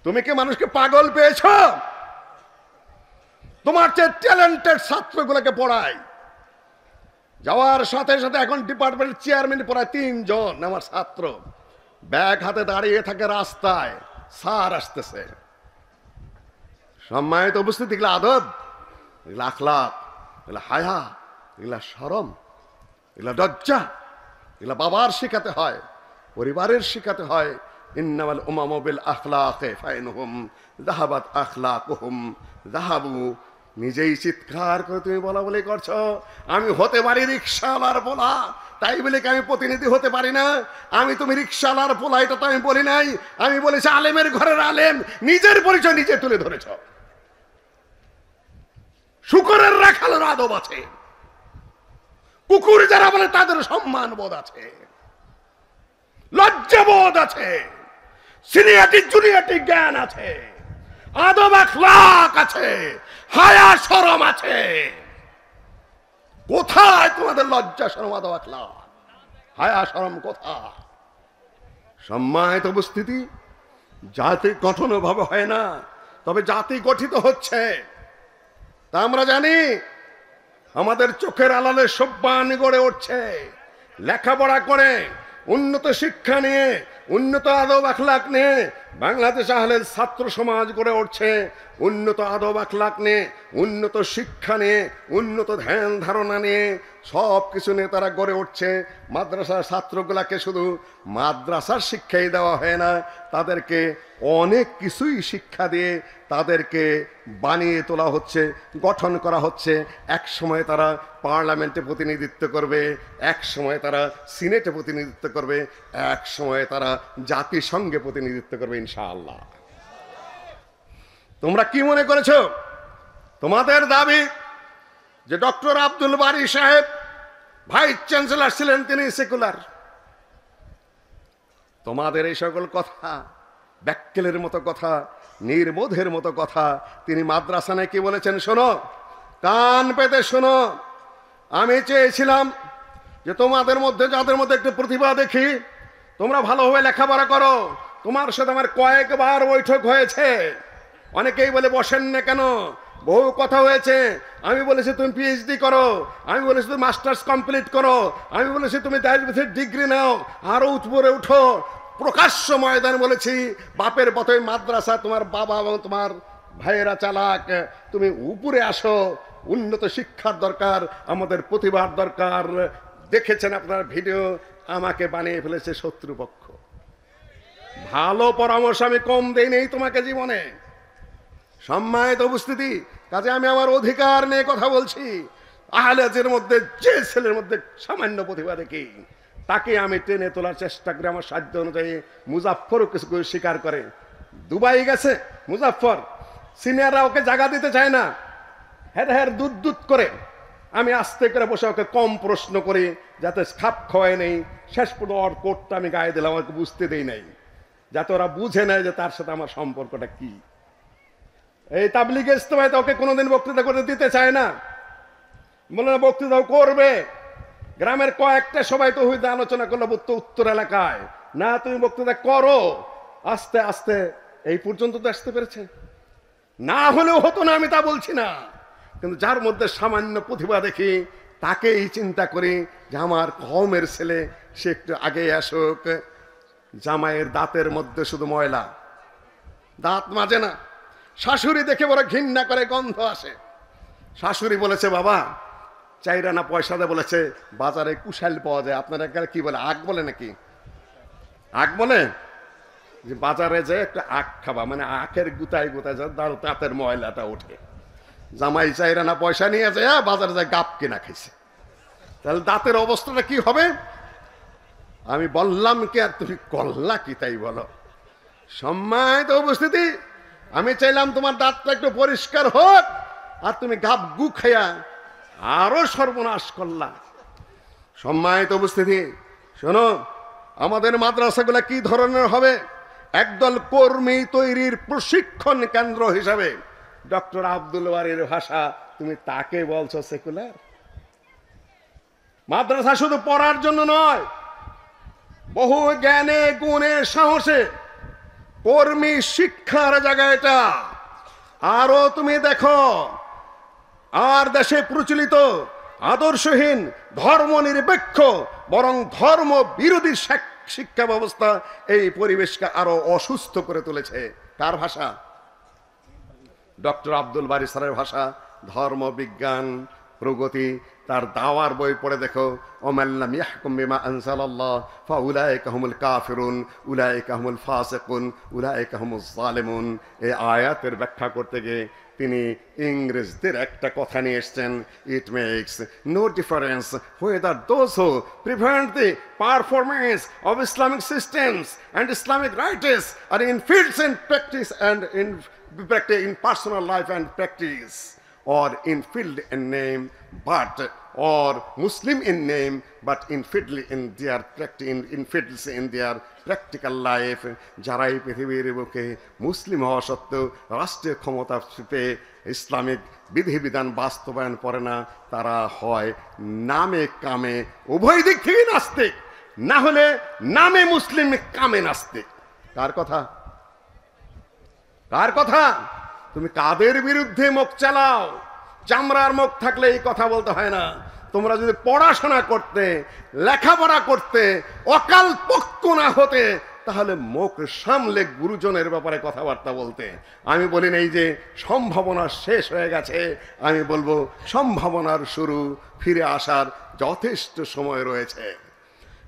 তুমি কি মানুষকে পাগল পেয়েছ? তোমার চেয়ে ট্যালেন্টেড ছাত্রগুলোকে পড়ায়। যাওয়ার সাথে সাথে এখন ডিপার্টমেন্টের চেয়ারম্যান পড়ায় 3 জন আমার ছাত্র। ব্যাগ হাতে দাঁড়িয়ে থাকে রাস্তায়, স্যার আসতেছে। সম্মানিত উপস্থিতি, এগুলা আদব, এগুলা আখলাক, এগুলা হায়া, এগুলা শরম, এগুলা লজ্জা। এগুলা বাবার শিখাতে হয়, পরিবারের শিখাতে হয়। ইন্নামাল উমামু বিল আখলাকি ফাইনহুম যাহাবাত আখলাকুহুম যাহাবু। নিজেই চিৎকার করে তুমি বলা বলে করছো আমি হতে পারি রিকশাওয়ালার পোলা, তাই বলে কি আমি প্রতিনিধি হতে পারি না? আমি তুমি রিকশাওয়ালার পোলা এটা তো আমি বলি নাই। আমি বলেছি আলেমের ঘরের আলেম। নিজের পরিচয় নিজে তুলে ধরেছ। শুকরের রাখালের আদব আছে, কুকুর যারা বলে তাদের সম্মান বোধ আছে, লজ্জাবোধ আছে, সিনিয়রিটি জুনিয়রিটি জ্ঞান আছে, আদব আখলাক আছে, হায়া শরম আছে। কোথায় তোমাদের লজ্জা শরম আদব আখলাক? হায়া শরম কোথায়? সম্মানিত উপস্থিতি, জাতি গঠন ভাবে হয় না, তবে জাতি গঠিত হচ্ছে তা আমরা জানি। আমাদের চোখের আড়ালে সভ্যান গড়ে উঠছে। লেখাপড়া করে উন্নত শিক্ষা নিয়ে, উন্নত আদব আখলাক নিয়ে বাংলাদেশ আহলে ছাত্র সমাজ গড়ে উঠছে। উন্নত আদব আখলাক নিয়ে, উন্নত শিক্ষা নিয়ে, উন্নত ধ্যান ধারণা নিয়ে সব কিছু নিয়ে তারা গড়ে উঠছে। মাদ্রাসার ছাত্রগুলাকে শুধু মাদ্রাসার শিক্ষাই দেওয়া হয় না, তাদেরকে অনেক কিছুই শিক্ষা দিয়ে তাদেরকে বানিয়ে তোলা হচ্ছে, গঠন করা হচ্ছে। এক সময় তারা পার্লামেন্টে প্রতিনিধিত্ব করবে, এক সময় তারা সিনেটে প্রতিনিধিত্ব করবে, এক সময় তারা জাতিসংঘে প্রতিনিধিত্ব করবে ইনশাআল্লাহ। তোমরা কি মনে করেছো তোমাদের দাবি যে ডক্টর আব্দুল বারী সাহেব ভাইস চ্যান্সেলর ছিলেন, তিনি সেকুলার? তোমাদের এই সকল কথা, ব্যাককেলের মতো কথা, নির্বোধের মতো কথা তিনি মাদ্রাসায় কি বলেছেন শোনো, কান পেতে শোনো। আমি চেয়েছিলাম যে তোমাদের মধ্যে, যাদের মধ্যে একটু প্রতিভা দেখি, তোমরা ভালোভাবে লেখাপড়া করো। তোমার সাথে আমার কয়েকবার বৈঠক হয়েছে। অনেকেই বলে বসেন না কেন, বহু কথা হয়েছে। আমি বলেছি তুমি পিএইচডি করো, আমি বলেছি তুমি মাস্টার্স কমপ্লিট করো, আমি বলেছি তুমি ডায়াবেটিস ডিগ্রি নাও, আরো উপরে উঠো। প্রকাশ্য ময়দান বলেছি বাপের পথে মাদ্রাসা তোমার বাবা এবং তোমার ভাইয়েরা চালাক, তুমি উপরে আসো। উন্নত শিক্ষার দরকার, আমাদের প্রতিভার দরকার, দেখেছেন আপনার ভিডিও, আমাকে বানিয়ে ফেলেছে শত্রুপক্ষ। ভালো পরামর্শ আমি কম দেই নেই তোমাকে জীবনে। সম্মানিত উপস্থিতি, কাজে আমি আমার অধিকার নিয়ে কথা বলছি। আহলে হাদিসের মধ্যে যে ছেলের মধ্যে সামান্য প্রতিভা দেখি, তাকে আমি টেনে তোলার চেষ্টা করি আমার সাধ্য অনুযায়ী। মুজাফফরও কিছু স্বীকার করে, দুবাই গেছে মুজাফফর, সিনিয়ররা ওকে জায়গা দিতে চায় না, হ্যাঁ দুধ দুধ করে। আমি আস্তে করে বসে ওকে কম প্রশ্ন করি, যাতে খাপ খাওয়াই নেই। শেষ পর্যন্ত ওর কোটটা আমি গায়ে দিলাম, ওকে বুঝতে দেই নাই, যাতে ওরা বুঝে নেয় যে তার সাথে আমার সম্পর্কটা কি। এই তাবলিগ ইজতেমায় ওকে কোনোদিন বক্তৃতা করতে দিতে চায় না, বলে না বক্তৃতাও করবে। গ্রামের কয়েকটা সবাই তো হইতে আলোচনা করলো উত্তর এলাকায়, না তুমি বক্তৃতা করো। আস্তে আস্তে এই পর্যন্ত তো আসতে পেরেছে। না হলেও হতো না, আমি তা বলছি না, কিন্তু যার মধ্যে সামান্য প্রতিভা দেখি তাকেই চিন্তা করি যে আমার কওমের ছেলে, সে একটু আগে আসুক। জামাইয়ের দাঁতের মধ্যে শুধু ময়লা, দাঁত মাজে না। শাশুড়ি দেখে বড় ঘৃণা করে, গন্ধ আসে। শাশুড়ি বলেছে বাবা চাইরা না পয়সা দেয়, বলেছে বাজারে কুশাল পাওয়া যায়। আপনারা কি বলে, আখ বলে নাকি? আখ বলে যে বাজারে যে একটা আখ খাবা, মানে আখের গুতায় গুতায় দাঁতের ময়লাটা ওঠে। জামাই চাইরা না পয়সা নিয়ে যায়, বাজারে যায় গাপ কিনা খাইছে, তাহলে দাঁতের অবস্থাটা কি হবে? আমি বললাম কি আর তুমি করলা কি তাই বলো? সম্মানিত উপস্থিতি, আমি চাইলাম তোমার দাঁতটা একটু পরিষ্কার হোক, আর তুমি গাপ গু খাইয়া আরো সর্বনাশ করলা। সম্মানিত উপস্থিতি, শোনো, আমাদের মাদ্রাসাগুলো কি ধরনের হবে? একদল কর্মী তৈরির প্রশিক্ষণ কেন্দ্র হিসাবে। ডক্টর আব্দুল বারীর ভাষা, তুমি তাকে বলছো সেকুলার? মাদ্রাসা শুধু পড়ার জন্য নয়, বহু জ্ঞানে গুণে সাহসে কর্মী শিক্ষার জায়গা এটা। আরো তুমি দেখো, আর দেশে প্রচলিত আদর্শহীন, ধর্ম নিরপেক্ষ, বরং ধর্ম বিরোধী শিক্ষা ব্যবস্থা এই পরিবেশকে আরো অসুস্থ করে তুলেছে। কার ভাষা? ডক্টর আব্দুল বারী স্যারের ভাষা। ধর্ম বিজ্ঞান প্রগতি, তার দাওয়ার বই পড়ে দেখো। ওমাল্লাম ইয়াহকুম বিমা আনজালাল্লাহ ফাউলাইকা হুমুল কাফিরুন উলাইকা হুমুল ফাসিকুন উলাইকা হুমুজ জালিমুন। এই আয়াতের ব্যাখ্যা করতে গিয়ে তিনি ইংরেজদের একটা কথা নিয়ে এসছেন, it makes no difference whether those who prevent the performance of Islamic systems and Islamic rites are in fields and practice and in personal life and practice, or in field in name but, or Muslim in name but infidel in their infidels in their practical life. যারা এই পৃথিবীর বুকে মুসলিম হওয়া সত্ত্বেও রাষ্ট্রীয় ক্ষমতা পেয়ে Islamic বিধিবিধান বাস্তবায়ন করে না, তারা হয় নামে কামে উভয় দিক থেকে নাস্তিক, না হলে নামে মুসলিম কামে নাস্তিক। কার কথা? কার কথা? তুমি কাদের বিরুদ্ধে মুখ চালাও? চামড়ার মুখ থাকলে এই কথা বলতে হয় না। তোমরা যদি পড়াশোনা করতে, লেখাপড়া করতে, অকাল পক্ষ না হতে, তাহলে মুখ সামলে গুরুজনের ব্যাপারে কথাবার্তা বলতে। আমি বলি এই যে সম্ভাবনা শেষ হয়ে গেছে, আমি বলবো সম্ভাবনার শুরু, ফিরে আসার যথেষ্ট সময় রয়েছে।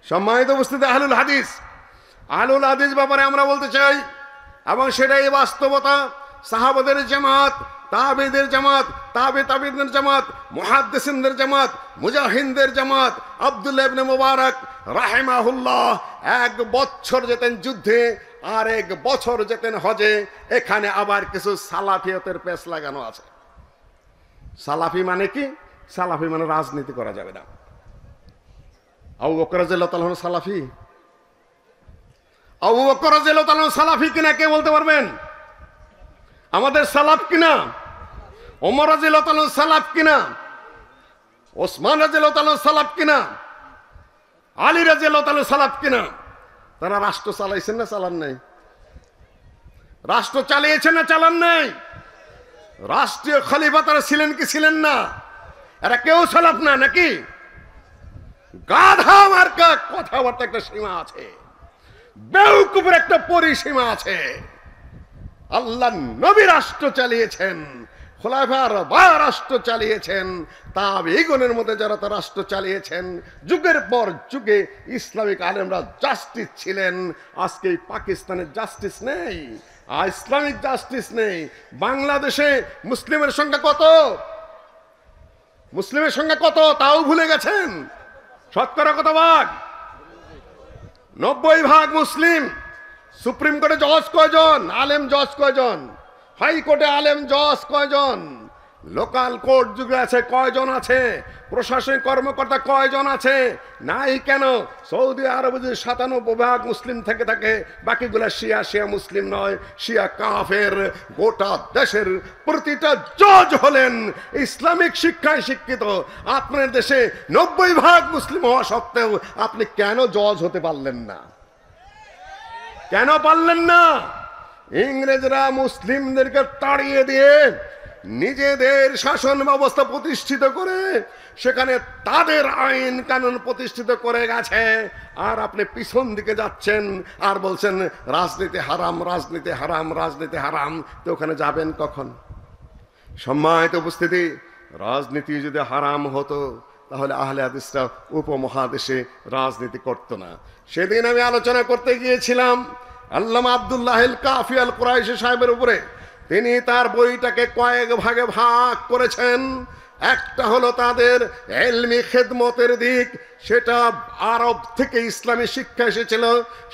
সম্মানিত উপস্থিতি, আহলুল হাদিস ব্যাপারে আমরা বলতে চাই, এবং সেটাই বাস্তবতা। সাহাবাদের জামাত, তাবেদের জামাত, তাবেদের জামাত, মুহাদ্দিসিনদের জামাত, মুজাহিদদের জামাত। আব্দুল্লাহ ইবনে মুবারক রাহিমাহুল্লাহ 1 বছর যেতেন যুদ্ধে, আর 1 বছর যেতেন হজে। এখানে আবার কিছু সালাফিয়তের পেশ লাগানো আছে। সালাফি মানে কি? সালাফি মানে রাজনীতি করা যাবে না। আবু বকর রাদিয়াল্লাহু তাআলা সালাফি? আবু বকর রাদিয়াল্লাহু তাআলা সালাফি কিনা কে বলতে পারবেন? আমাদের সালাফ কিনা? ওমর রাদিয়াল্লাহু তাআলা সালাফ কিনা? ওসমান রাদিয়াল্লাহু তাআলা সালাফ কিনা? আলী রাদিয়াল্লাহু তাআলা সালাফ কিনা? তারা রাষ্ট্র চালাইছেন না চালান নাই? রাষ্ট্র চালিয়েছেন না চালান নাই? রাষ্ট্রীয় খলিফা তারা ছিলেন কি ছিলেন না? এরা কেউ সালাফ না নাকি? গাধা মার্কা কথাবার্তা একটা সীমা আছে, বেউকুফের একটা পরিসীমা আছে। আল্লাহ নবী রাষ্ট্র চালিয়েছেন, খোলাফার বা রাষ্ট্র চালিয়েছেন, তাবেঈগণের মধ্যে যারা তা রাষ্ট্র চালিয়েছেন, যুগের পর যুগে ইসলামিক আলেমরা জাস্টিস ছিলেন। আজকে এই পাকিস্তানের জাস্টিস নেই, আর ইসলামিক জাস্টিস নেই। বাংলাদেশে মুসলিমের সংখ্যা কত? মুসলিমের সংখ্যা কত তাও ভুলে গেছেন। শতকরা কত ভাগ? 90% মুসলিম। সুপ্রিম কোর্টে জজ কয়জন? আলেম জজ কয়জন? হাইকোর্টে আলেম জজ কয়জন? লোকাল কোর্ট যুগে আছে কয়জন আছে? প্রশাসনিক কর্মকর্তা কয়জন আছে? নাই কেন? সৌদি আরবে যদি 97% মুসলিম থেকে থাকে, বাকিগুলা শিয়া, শিয়া মুসলিম নয়, শিয়া কাফের। গোটা দেশের প্রতিটা জজ হলেন ইসলামিক শিক্ষায় শিক্ষিত। আপনার দেশে 90% মুসলিম হওয়া সত্ত্বেও আপনি কেন জজ হতে পারলেন না? কেন পারলেন না? ইংরেজরা মুসলিমদেরকে তাড়িয়ে দিয়ে নিজেদের শাসন ব্যবস্থা প্রতিষ্ঠিত করে সেখানে তাদের আইন কানুন প্রতিষ্ঠিত করে গেছে, আর আপনি পিছন দিকে যাচ্ছেন আর বলছেন রাজনীতি হারাম, রাজনীতি হারাম, রাজনীতি হারাম। তো ওখানে যাবেন কখন? সম্মানিত উপস্থিতি, রাজনীতি যদি হারাম হতো তাহলে আহলে হাদিসরা উপমহাদেশে রাজনীতি করতো না। সেদিন আমি আলোচনা করতে গিয়েছিলাম আল্লামা আব্দুল্লাহ আল কাফি আল কুরাইশি সাহেবের উপরে। তিনি তার বইটাকে কয়েক ভাগে ভাগ করেছেন। একটা হলো তাদের ইলমি খেদমতের দিক, সেটা আরব থেকে ইসলামী শিক্ষা এসেছিল।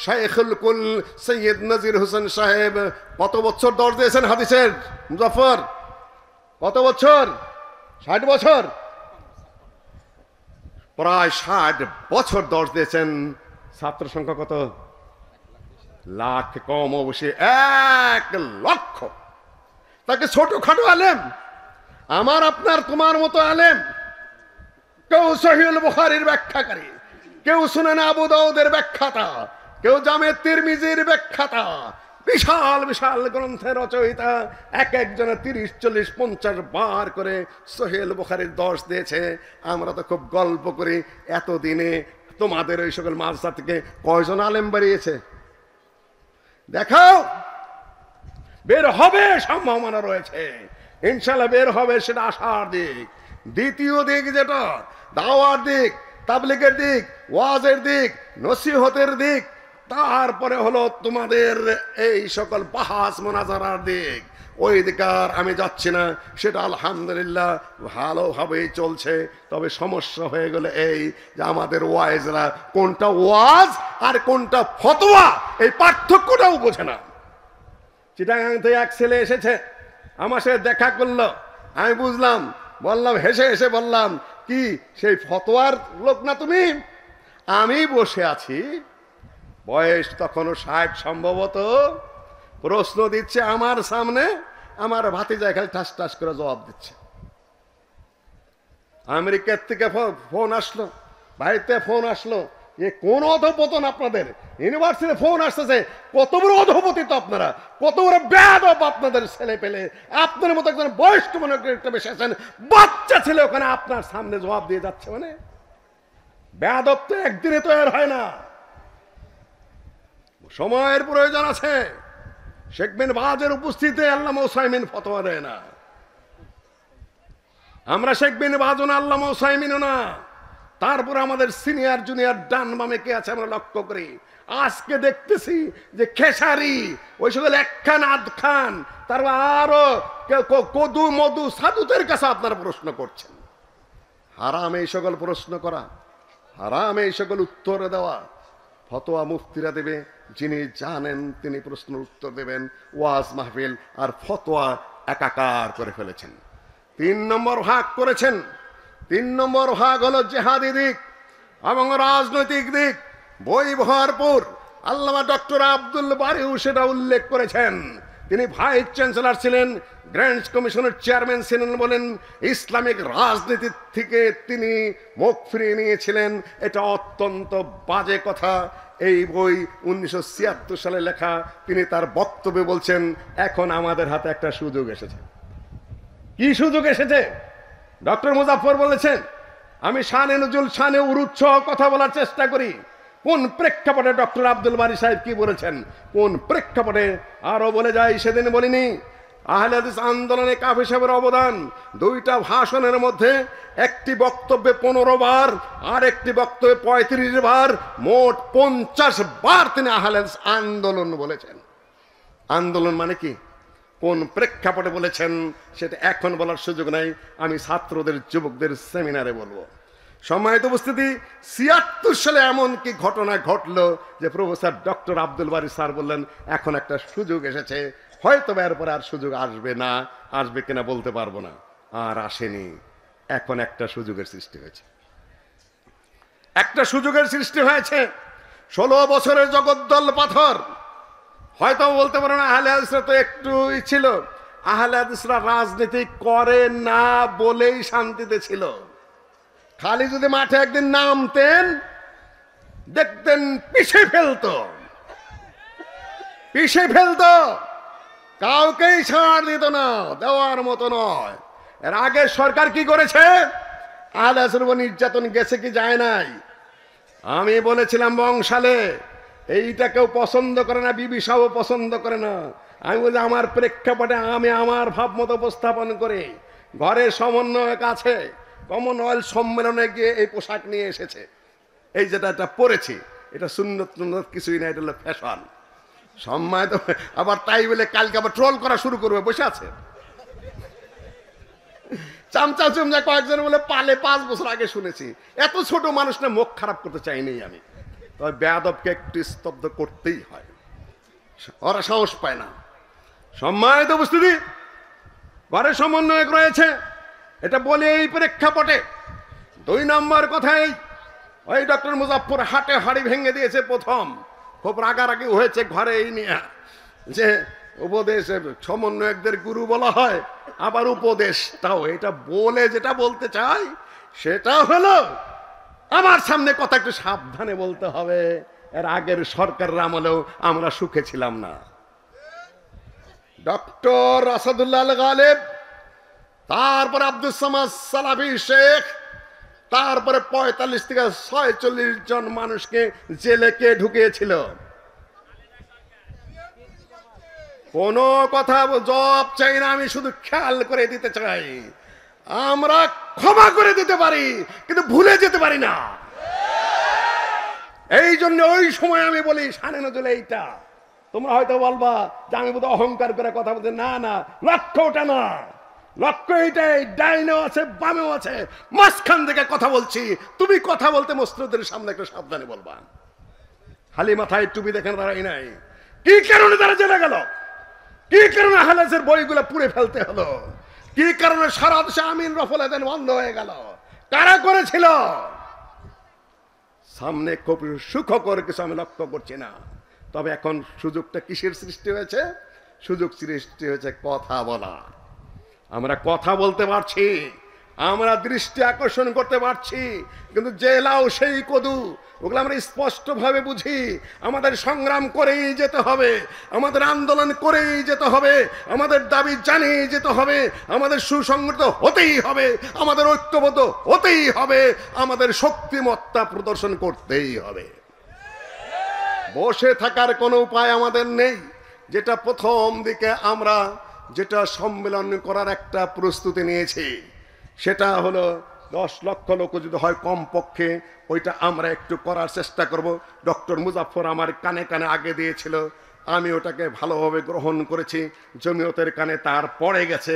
শাইখুল কুল সৈয়দ নজির হোসেন সাহেব কত বছর দর্জ দিয়েছেন হাদিসের? মুজাফফর কত বছর? 60 বছর, প্রায় 60 বছর দর্জ দিয়েছেন। ছাত্র সংখ্যা কত? লাখ কম অবশ্যই 1 লক্ষ। তাকে ছোটখাটো আলেম, আমার আপনার তোমার মতো আলেম। কেউ সহিহুল বুখারীর ব্যাখ্যাকারী, কেউ সুনান আবু দাউদের ব্যাখ্যাতা, কেউ জামে তিরমিজির ব্যাখ্যাতা, বিশাল বিশাল গ্রন্থের রচয়িতা। একজনে 30, 40, 50 বার করে সহিহুল বুখারীর দর্শ দিয়েছে। আমরা তো খুব গল্প করি। এতদিনে তোমাদের ওই সকল মাদ্রাসা থেকে কয়জন আলেম বেরিয়েছে দেখাও। বের হবে, সম্ভাবনা রয়েছে, ইনশাআল্লাহ বের হবে, সেটা আশার দিক। দ্বিতীয় দিক যেটা দাওয়ার দিক, তাবলীগের দিক, ওয়াজের দিক, নসিহতের দিক, তারপরে হলো তোমাদের এই সকল বাহাস মুনাজারার দিক। ওই দিকার আমি যাচ্ছি না, সেটা আলহামদুলিল্লাহ ভালোভাবেই চলছে। তবে সমস্যা হয়ে গেল এই যে আমাদের ওয়াইজরা কোনটা ওয়াজ আর কোনটা ফতোয়া এই পার্থক্যটাও বোঝে না। চিটাগাং থেকে এক ছেলে এসেছে, আমার সাথে দেখা করলো, আমি বুঝলাম, বললাম, হেসে হেসে বললাম, কি সেই ফতোয়ার লোক না তুমি? আমি বসে আছি, বয়স তখনও 60 সম্ভবত, প্রশ্ন দিচ্ছে আমার সামনে, আমার ভাতিজা খালি ঠাস ঠাস করে জবাব দিচ্ছে। আমেরিকার থেকে ফোন আসলো, বাড়িতে ফোন আসলো, এ কোন অধপতন আপনাদের? ইউনিভার্সিটি ফোন আসতেছে, কত বড় অধপতিত আপনারা, কত বড় বেয়াদব আপনাদের ছেলে পেলে। আপনার মতো একজন বয়স্ক মনে একটা বেশি আছেন, বাচ্চা ছেলে ওখানে আপনার সামনে জবাব দিয়ে যাচ্ছে। মানে বেয়াদব তো একদিনে তৈরি হয় না, সময়ের প্রয়োজন আছে। শেখ বিন বাজের উপস্থিতিতে আল্লামা উসাইমিন ফতোয়া দেয় না। আমরা শেখ বিন বাজও না, আল্লামা উসাইমিনও না। তারপর আমাদের সিনিয়র জুনিয়র ডান বামে কে আছে আমরা লক্ষ্য করি। আজকে দেখতেছি যে খেসারি, ওই সকল একখান আধ খান, তারপর আরো কদু মধু সাধুদের কাছে আপনারা প্রশ্ন করছেন। হারাম এই সকল প্রশ্ন করা, হারাম এই সকল উত্তর দেওয়া। ফতোয়া মুফতিরা দেবে, যিনি জানেন তিনি প্রশ্নের উত্তর দেবেন। ওয়াজ মাহফিল আর ফতোয়া একাকার করে ফেলেছেন। 3 নম্বর ভাগ করেছেন। 3 নম্বর ভাগ হলো জেহাদি দিক এবং রাজনৈতিক দিক। বই ভরপুর। আল্লামা ডক্টর আব্দুল বারিউ সেটা উল্লেখ করেছেন। তিনি ভাইস চ্যান্সেলর ছিলেন, গ্র্যান্ডস কমিশনের চেয়ারম্যান ছিলেন, বলেন ইসলামিক রাজনীতি থেকে তিনি মুখ ফিরিয়ে নিয়েছিলেন। এটা অত্যন্ত বাজে কথা। এই বই 1976 সালে লেখা। তিনি তার বক্তব্যে বলছেন, এখন আমাদের হাতে একটা সুযোগ এসেছে। কি সুযোগ এসেছে? ডক্টর মুজাফফর বলেছেন, আমি শানে নজরুল, শানে উরুদ সহ কথা বলার চেষ্টা করি। কোন প্রেক্ষাপটে ডক্টর আব্দুল বারী সাহেব কি বলেছেন, কোন প্রেক্ষাপটে আরো বলে যাই, সেদিন বলিনি। আহলে হাদিস আন্দোলনে কাফি সাহেবের অবদান, দুইটা ভাষণের মধ্যে একটি বক্তব্যে 15 বার আর একটি বক্তব্যে 35 বার, মোট 50 বার তিনি আহলে হাদিস আন্দোলন বলেছেন। আন্দোলন মানে কি, কোন প্রেক্ষাপটে বলেছেন সেটা এখন বলার সুযোগ নাই, আমি ছাত্রদের যুবকদের সেমিনারে বলবো। সম্মানিত উপস্থিতি, 76 সালে এমন কি ঘটনা ঘটলো যে প্রফেসর ডক্টর আব্দুল বারী স্যার বললেন এখন একটা সুযোগ এসেছে, হয়তো এরপরে আর সুযোগ আসবে না, আসবে কিনা বলতে পারবো না। আর আসেনি, এখন একটা সুযোগের সৃষ্টি হয়েছে, একটা সুযোগের সৃষ্টি হয়েছে। 16 বছরের জগদ্দল পাথর, হয়তো বলতে পারো না আহলে হাদিসরা তো একটুই ছিল, আহলে হাদিসরা রাজনীতি করে না বলেই শান্তিতে ছিল। খালি যদি মাঠে একদিন নামতেন দেখতেন পিছিয়ে ফেলতো, কাউকেই ছাড় দিত না, দেওয়ার মতো নয়। এর আগে সরকার কি করেছে, আহলে হাদিসের উপর নির্যাতন গেছে কি যায় নাই? আমি বলেছিলাম বংশালে এইটা কেউ পছন্দ করে না, বিবি সাহেব পছন্দ করে না। আমি বলি আমার প্রেক্ষাপটে আমি আমার ভাব মতো উপস্থাপন করে, ঘরের সমন্বয়ক আছে, কমনওয়েলথ সম্মেলনে গিয়ে এই পোশাক নিয়ে এসেছে, এই যেটা এটা পরেছি, এটা সুন্নত কিছুই না, এটা হলো ফ্যাশন। সম্মানিত, আবার তাই বলে কালকে আবার ট্রোল করা শুরু করবে, বসে আছে চামচা চুমচা কয়েকজন বলে পালে 5 বছর আগে শুনেছি। এত ছোট মানুষ না, মুখ খারাপ করতে চাইনি আমি, তবে বেয়াদবকে একটু স্তব্ধ করতেই হয়, ওরা সাহস পায় না। সম্মানিত উপস্থিতি, ঘরে সমন্বয়ক রয়েছে, এটা বলে এই প্রেক্ষাপটে 2 নম্বর কথাই ওই ডক্টর মুজাফফর হাটে হাড়ি ভেঙে দিয়েছে। প্রথম খুব রাগারাগি হয়েছে ঘরে এই নিয়ে যে উপদেশ সমন্বয়কদের গুরু বলা হয়, আবার উপদেশটাও, এটা বলে যেটা বলতে চাই সেটা হলো আমার সামনে কথা একটু সাবধানে বলতে হবে। এর আগের সরকারের আমলেও আমরা সুখে ছিলাম না। ডক্টর আসাদুল্লাহ আল গালেব, তারপর আব্দুস সামাদ সালাফি শেখ, তারপরে 45 থেকে 46 জন মানুষকে জেলে কে ঢুকিয়েছিল? কোন কথা জবাব চাই না, আমি শুধু খেয়াল করে দিতে চাই, আমরা ক্ষমা করে দিতে পারি কিন্তু ভুলে যেতে পারি না। এই জন্য ওই সময় আমি বলি শানে নজরুল এইটা, তোমরা হয়তো বলবা যে আমি বোধহয় অহংকার করে কথা বলতে, না না, লক্ষ্য ওটা না, লক্ষ্য এইটাই, ডাইনেও আছে বামেও আছে, মাঝখান থেকে কথা বলছি। তুমি কথা বলতে মসজিদের সামনে একটা সাবধানে বলবা। খালি মাথায় টুপি দেখেন দাঁড়াই নাই, কি কারণে তারা জেলে গেল, কি কারণে আহলে হাদিসের বইগুলো পুড়ে ফেলতে হলো, কি কারণে সারা দেশে আমিন রফলে দেন বন্ধ হয়ে গেল, কারা করেছিল? সামনে খুব সুখকর কিছু আমি লক্ষ্য করছি না। তবে এখন সুযোগটা কিসের সৃষ্টি হয়েছে? সুযোগ সৃষ্টি হয়েছে কথা বলা। আমরা কথা বলতে পারছি, আমরা দৃষ্টি আকর্ষণ করতে পারছি, কিন্তু জেলাও সেই কদু, ওগুলো আমরা স্পষ্টভাবে বুঝি। আমাদের সংগ্রাম করেই যেতে হবে, আমাদের আন্দোলন করেই যেতে হবে, আমাদের দাবি জানিয়ে যেতে হবে, আমাদের সুসংগত হতেই হবে, আমাদের ঐক্যবদ্ধ হতেই হবে, আমাদের শক্তিমত্তা প্রদর্শন করতেই হবে। বসে থাকার কোনো উপায় আমাদের নেই। যেটা প্রথম দিকে আমরা যেটা সম্মেলন করার একটা প্রস্তুতি নিয়েছি, সেটা হলো 10 লক্ষ লোক যদি হয় কমপক্ষে, ওইটা আমরা একটু করার চেষ্টা করব। ডক্টর মুজাফফর আমার কানে কানে আগে দিয়েছিল, আমি ওটাকে ভালোভাবে গ্রহণ করেছি, জমিয়তের কানে তার পড়ে গেছে।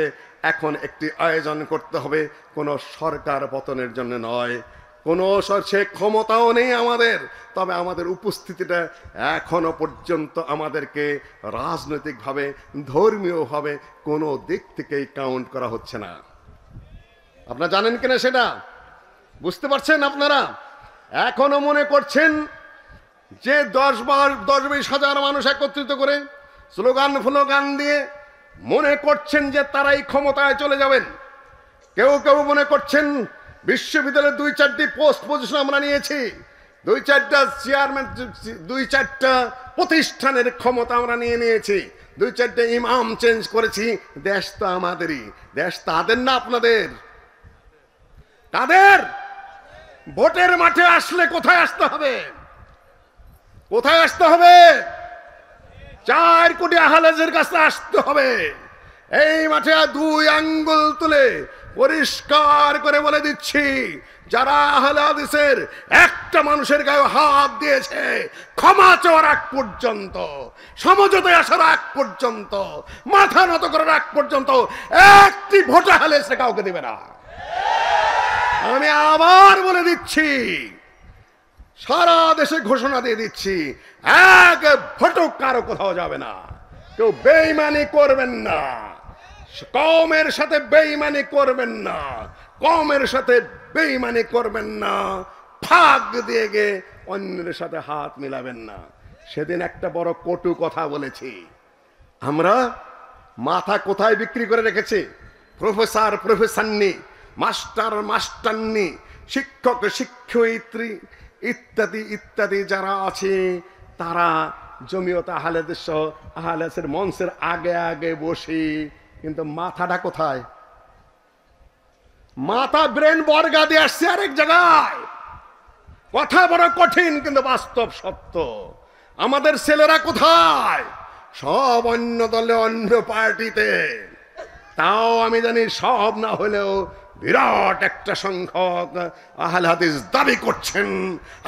এখন একটি আয়োজন করতে হবে, কোনো সরকার পতনের জন্য নয়, কোনো সে ক্ষমতাও নেই আমাদের, তবে আমাদের উপস্থিতিটা এখনো পর্যন্ত আমাদেরকে রাজনৈতিকভাবে ধর্মীয়ভাবে কোনো দিক থেকেই কাউন্ট করা হচ্ছে না। আপনারা জানেন কিনা সেটা বুঝতে পারছেন? আপনারা এখনো মনে করছেন যে 10-20 হাজার মানুষ একত্রিত করে স্লোগান দিয়ে মনে করছেন যে তারাই ক্ষমতায় চলে যাবেন। কেউ কেউ মনে করছেন বিশ্ববিদ্যালয়ের 2-4টি পোস্ট পজিশন আমরা নিয়েছি, 2-4টা চেয়ারম্যান, 2-4টা প্রতিষ্ঠানের ক্ষমতা আমরা নিয়েছি, 2-4টা ইমাম চেঞ্জ করেছি। দেশ তো আমাদেরই, দেশ তাদের না আপনাদের। তাদের ভোটের মাঠে আসলে কোথায় আসতে হবে? কোথায় আসতে হবে? 4 কোটি আহলের কাছে আসতে হবে। এই মাঠে দুই আঙ্গুল তুলে পরিষ্কার করে বলে দিচ্ছি, যারা আহলে হাদিসের একটা মানুষের গায়ে হাত দিয়েছে, ক্ষমা চাওয়ার আগ পর্যন্ত, সমঝোতায় আসার আগ পর্যন্ত, মাথা নত করার আগ পর্যন্ত একটি ভোট আহলে হাদিস কাউকে দিবে না। আমি আবার বলে দিচ্ছি, সারা দেশে ঘোষণা দিয়ে দিচ্ছি, এক ভোটও কারো কোথাও যাবে না। কেউ বেঈমানি করবেন না, কওমের সাথে বেঈমানি করবেন না, কওমের সাথে বেঈমানি করবেন না, ফাঁক দিয়ে গিয়ে অন্যের সাথে হাত মিলাবেন না। সেদিন একটা বড় কটু কথা বলেছি, আমরা মাথা কোথায় বিক্রি করে রেখেছি? প্রফেসর প্রফেসরনি, মাস্টার মাস্টারনি, শিক্ষক শিক্ষয়িত্রী ইত্যাদি ইত্যাদি যারা আছে, তারা জমিয়ত আহলে হাদিস সহ আহলে হাদিসের মঞ্চের আগে আগে বসে, কিন্তু মাথাটা কোথায়? মাথা ব্রেন বর্গা দিয়ে আসছে আরেক জায়গায়। কথা বড় কঠিন কিন্তু বাস্তব সত্য। আমাদের ছেলেরা কোথায়? সব অন্য দলে, অন্য পার্টিতে। তাও আমি জানি সব না হলেও বিরাট একটা সংখ্যক আহলে হাদিস দাবি করছেন।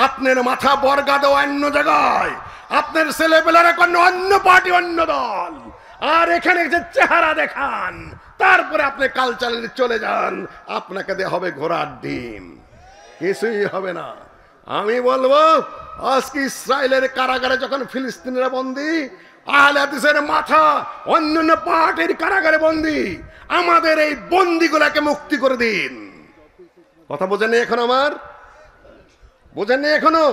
আপনার মাথা বর্গা দেওয়া অন্য জায়গায়, আপনার ছেলেপেলারা কোন অন্য পার্টি, অন্য দল, আর এখানে যে চেহারা দেখান, তারপরে আপনি কালচারে চলে যান, আপনাকে দেওয়া হবে ঘোড়ার ডিম, কিছুই হবে না। আমি বলবো, আজকে ইসরায়েলের কারাগারে যখন ফিলিস্তিনিরা বন্দী, আহলে হাদিসের মাথা অন্যান্য পার্টির কারাগারে বন্দী, আমাদের এই বন্দীগুলাকে মুক্তি করে দিন। কথা বোঝেননি এখন? আমার বোঝেননি এখনো?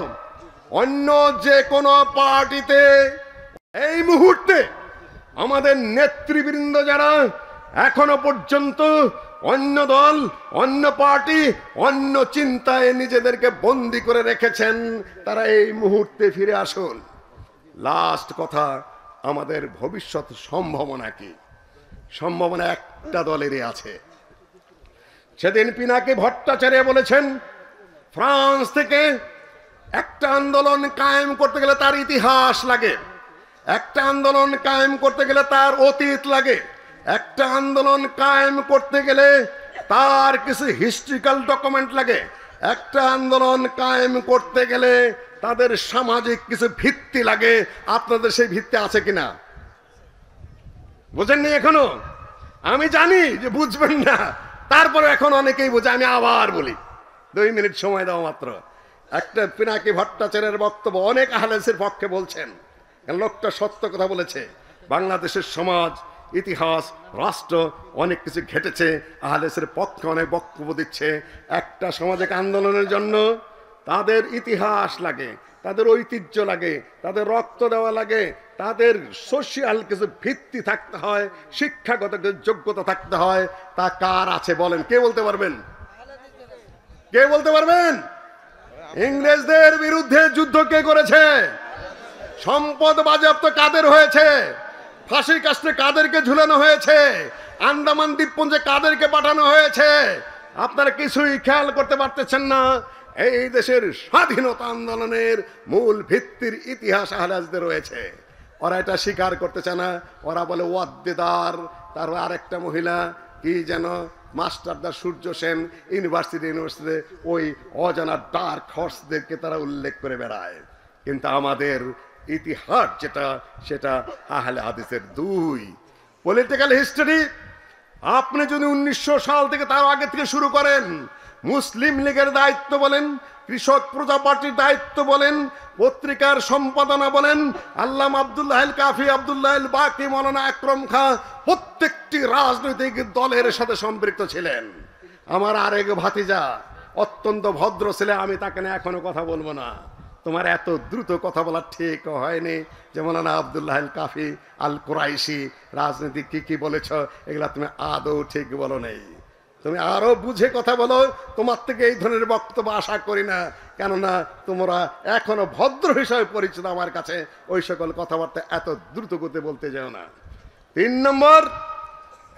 অন্য যে কোনো পার্টিতে এই মুহূর্তে আমাদের নেতৃবৃন্দ যারা এখনো পর্যন্ত অন্য দল, অন্য পার্টি, অন্য চিন্তায় নিজেদেরকে বন্দী করে রেখেছেন, তারা এই মুহূর্তে ফিরে আসুন। লাস্ট কথা, আমাদের ভবিষ্যৎ সম্ভাবনা কি? সম্ভাবনা একটা দলেরই আছে। সেদিন পিনাকি ভট্টাচার্য বলেছেন, ফ্রান্স থেকে একটা আন্দোলন কায়েম করতে গেলে তার ইতিহাস লাগে, একটা আন্দোলন কায়েম করতে গেলে তার অতীত লাগে, একটা আন্দোলন কায়েম করতে গেলে তার কিছু হিস্ট্রিক্যাল ডকুমেন্ট লাগে, একটা আন্দোলন কায়েম করতে গেলে তাদের সামাজিক কিছু ভিত্তি লাগে। আপনাদের সেই ভিত্তি আছে কিনা? বুঝেননি এখনো? আমি জানি যে বুঝবেন না, তারপরে এখন অনেকেই বোঝে। আমি আবার বলি, 2 মিনিট সময় দাও মাত্র। একটা পিনাকি ভট্টাচার্যের বক্তব্য অনেক আহলে হাদিসের পক্ষে বলছেন, লোকটা সত্য কথা বলেছে। বাংলাদেশের সমাজ, ইতিহাস, রাষ্ট্র অনেক কিছু ঘটেছে, আহলে হাদিসের পক্ষে অনেক বক্তব্য দিচ্ছে। একটা সামাজিক আন্দোলনের জন্য তাদের ইতিহাস লাগে, তাদের ঐতিহ্য লাগে, তাদের রক্ত দেওয়া লাগে, তাদের সোশিয়াল কিছু ভিত্তি থাকতে হয়, শিক্ষাগত কিছু যোগ্যতা থাকতে হয়। তা কার আছে বলেন? কে বলতে পারবেন? কে বলতে পারবেন? ইংরেজদের বিরুদ্ধে যুদ্ধ কে করেছে? সম্পদ বাজেয়াপ্ত কাদের হয়েছে? ফাঁসির কাস্টে কাদেরকে ঝুলানো হয়েছে? আন্দামান দ্বীপপুঞ্জে কাদেরকে পাঠানো হয়েছে? আপনারা কিছুই খেয়াল করতে পারতেছেন না। এই দেশের স্বাধীনতা আন্দোলনের মূল ভিত্তির ইতিহাস আহলে হাদিসদের রয়েছে। ওরা এটা স্বীকার করতে চায় না। ওরা বলে ওয়াদ্দেদার, তার আরেকটা মহিলা কি যেন, মাস্টারদা সূর্য সেন, ইউনিভার্সিটিতে ওই অজানা ডার্ক হর্সদেরকে তারা উল্লেখ করে বেড়ায়। কিন্তু আমাদের ইতিহাস যেটা, সেটা আহলে হাদিসের 2 পলিটিক্যাল হিস্টরি। আপনি যদি 1900 সাল থেকে তার আগে থেকে শুরু করেন, মুসলিম লীগের দায়িত্ব বলেন, কৃষক প্রজা পার্টির দায়িত্ব বলেন, পত্রিকার সম্পাদনা বলেন, আল্লামা আব্দুল্লাহ আল কাফি, আব্দুল্লাহ আল বাকি, মৌলানা আকরম খাঁ প্রত্যেকটি রাজনৈতিক দলের সাথে সম্পৃক্ত ছিলেন। আমার আরেক ভাতিজা অত্যন্ত ভদ্র ছেলে, আমি তাকে নিয়ে এখনো কথা বলবো না। তোমার এত দ্রুত কথা বলা ঠিক হয়নি। যে মৌলানা আব্দুল্লাহ আল কাফি আল কুরাইশি রাজনীতি কি কি বলেছ, এগুলা তুমি আদৌ ঠিক বলো নেই। তুমি আরো বুঝে কথা বলো। তোমার থেকে এই ধরনের বক্তব্য আশা করি না, কেননা তোমরা এখনো ভদ্র হিসাবে পরিচিত আমার কাছে। ওই সকল কথাবার্তা এত দ্রুত গতিতে বলতে যাও না। 3 নম্বর,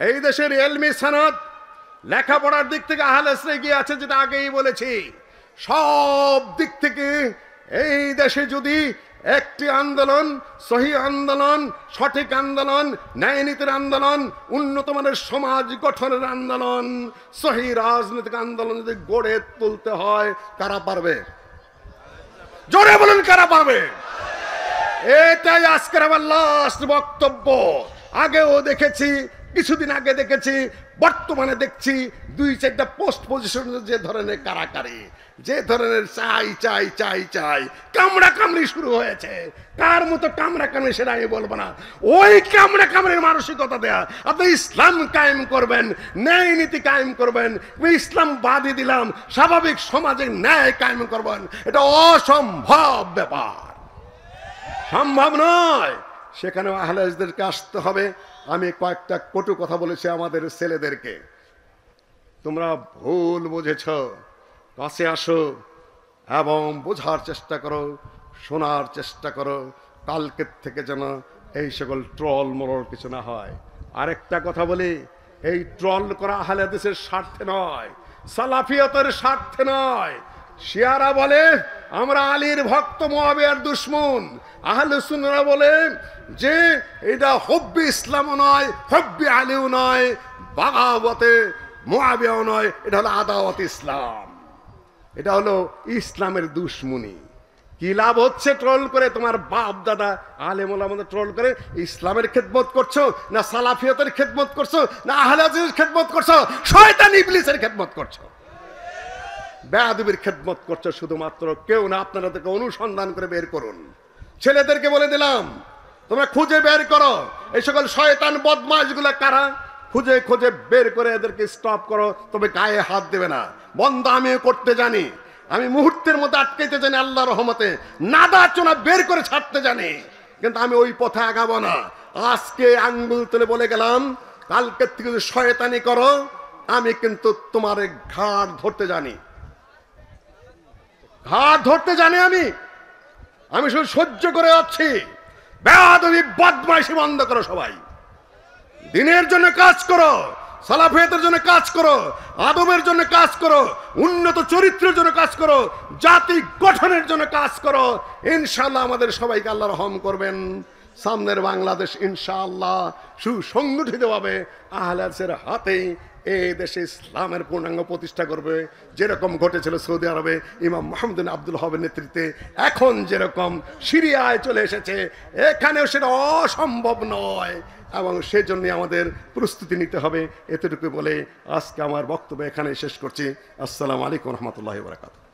এই দেশের এলমি সনদ, লেখাপড়ার দিক থেকে আহলে হাদিসরা এগিয়ে আছে, যেটা আগেই বলেছি। সব দিক থেকে এই দেশে যদি একটি আন্দোলন, সহি আন্দোলন, সঠিক আন্দোলন, ন্যায় নীতির আন্দোলন, উন্নত মানের সমাজ গঠনের আন্দোলন, সহি রাজনৈতিক আন্দোলন যদি গড়ে তুলতে হয়, কারা পারবে? জোরে বলুন, কারা পারবে? এটাই আজকের আমার লাস্ট বক্তব্য। আগেও দেখেছি, কিছুদিন আগে দেখেছি, বর্তমানে দেখছি 2-4টা পোস্ট পজিশন যে ধরনের কারাকারি, যে ধরনের চাই চাই চাই চাই কামড়া কামড়ি শুরু হয়েছে। কার মতো কামড়া কামড়ি সেটা আমি বলবো না। ওই কামড়া কামড়ির মানসিকতা দেয়া, আপনি ইসলাম কায়েম করবেন, ন্যায় নীতি কায়েম করবেন, ইসলাম বাদই দিলাম, স্বাভাবিক সমাজে ন্যায় কায়েম করবেন, এটা অসম্ভব ব্যাপার, সম্ভব নয়। সেখানে আহলে হাদিসদেরকে আসতে হবে। আমি কয়েকটা কটু কথা বলেছি আমাদের ছেলেদেরকে, তোমরা ভুল বুঝেছ, কাছে আসো এবং বোঝার চেষ্টা করো, শোনার চেষ্টা করো, কালকের থেকে যেন এই সকল ট্রল মরল কিছু না হয়। আরেকটা কথা বলি, এই ট্রল করা আহলে হাদিসের স্বার্থে নয়, সালাফিয়তের স্বার্থে নয়। শিয়ারা বলে আমরা আলীর ভক্ত, মুআবিয়ার দুশমন। আহলে সুন্নাহরা বলে যে এটা হব্বি ইসলামও নয়, হব্বি আলীও নয়, বাগাবতে মুআবিয়াও নয়, এটা হলো আদাওয়াত ইসলাম, এটা হলো ইসলামের দুশমনি। কি লাভ হচ্ছে ট্রোল করে? তোমার বাপ দাদা আলেম ওলামাদের ট্রোল করে ইসলামের খেদমত করছো, না সালাফিয়তের খেদমত করছো, না আহলে হাদিসের খেদমত করছো, শয়তান ইবলিসের খেদমত করছো, বেয়াদবির খেদমত করছো শুধুমাত্র। কেউ না, আপনারা থেকে অনুসন্ধান করে বের করুন। ছেলেদেরকে বলে দিলাম, তোমরা খুঁজে বের করো এই সকল শয়তান বদমাশগুলো কারা, খুঁজে খুঁজে বের করে এদেরকে স্টপ করো। তবে গায়ে হাত দেবে না, বন্ধ আমিও করতে জানি, আমি মুহূর্তের মধ্যে আটকাইতে জানি, আল্লাহর রহমতে নাদা চোনা বের করে ছাড়তে জানি, কিন্তু আমি ওই পথে আগাবো না। আজকে আঙ্গুল তুলে বলে গেলাম, কালকের থেকে যদি শয়তানি করো, আমি কিন্তু তোমার ঘাড় ধরতে জানি, ঘাড় ধরতে জানি। আমি শুধু সহ্য করে যাচ্ছি। বেয়াদবি বদমাইশি বন্ধ করো সবাই, দিনের জন্য কাজ করো, সালাফিয়তের জন্য কাজ করো, আদবের জন্য কাজ করো, উন্নত চরিত্রের জন্য কাজ করো, জাতি গঠনের জন্য কাজ করো। ইনশাআল্লাহ আমাদের সবাইকে আল্লাহ রহম করবেন। সামনের বাংলাদেশ ইনশাআল্লাহ সুসংগঠিতভাবে আহলে হাদিসের হাতেই এই দেশে ইসলামের পূর্ণাঙ্গ প্রতিষ্ঠা করবে। যেরকম ঘটেছিল সৌদি আরবে ইমাম মুহাম্মদ বিন আব্দুল ওয়াহাবের নেতৃত্বে, এখন যেরকম সিরিয়ায় চলে এসেছে, এখানেও সেটা অসম্ভব নয়, এবং সেজন্য আমাদের প্রস্তুতি নিতে হবে। এতটুকু বলে আজকে আমার বক্তব্য এখানে শেষ করছি। আসসালামু আলাইকুম ওয়া রাহমাতুল্লাহি ওয়া বারাকাতুহু।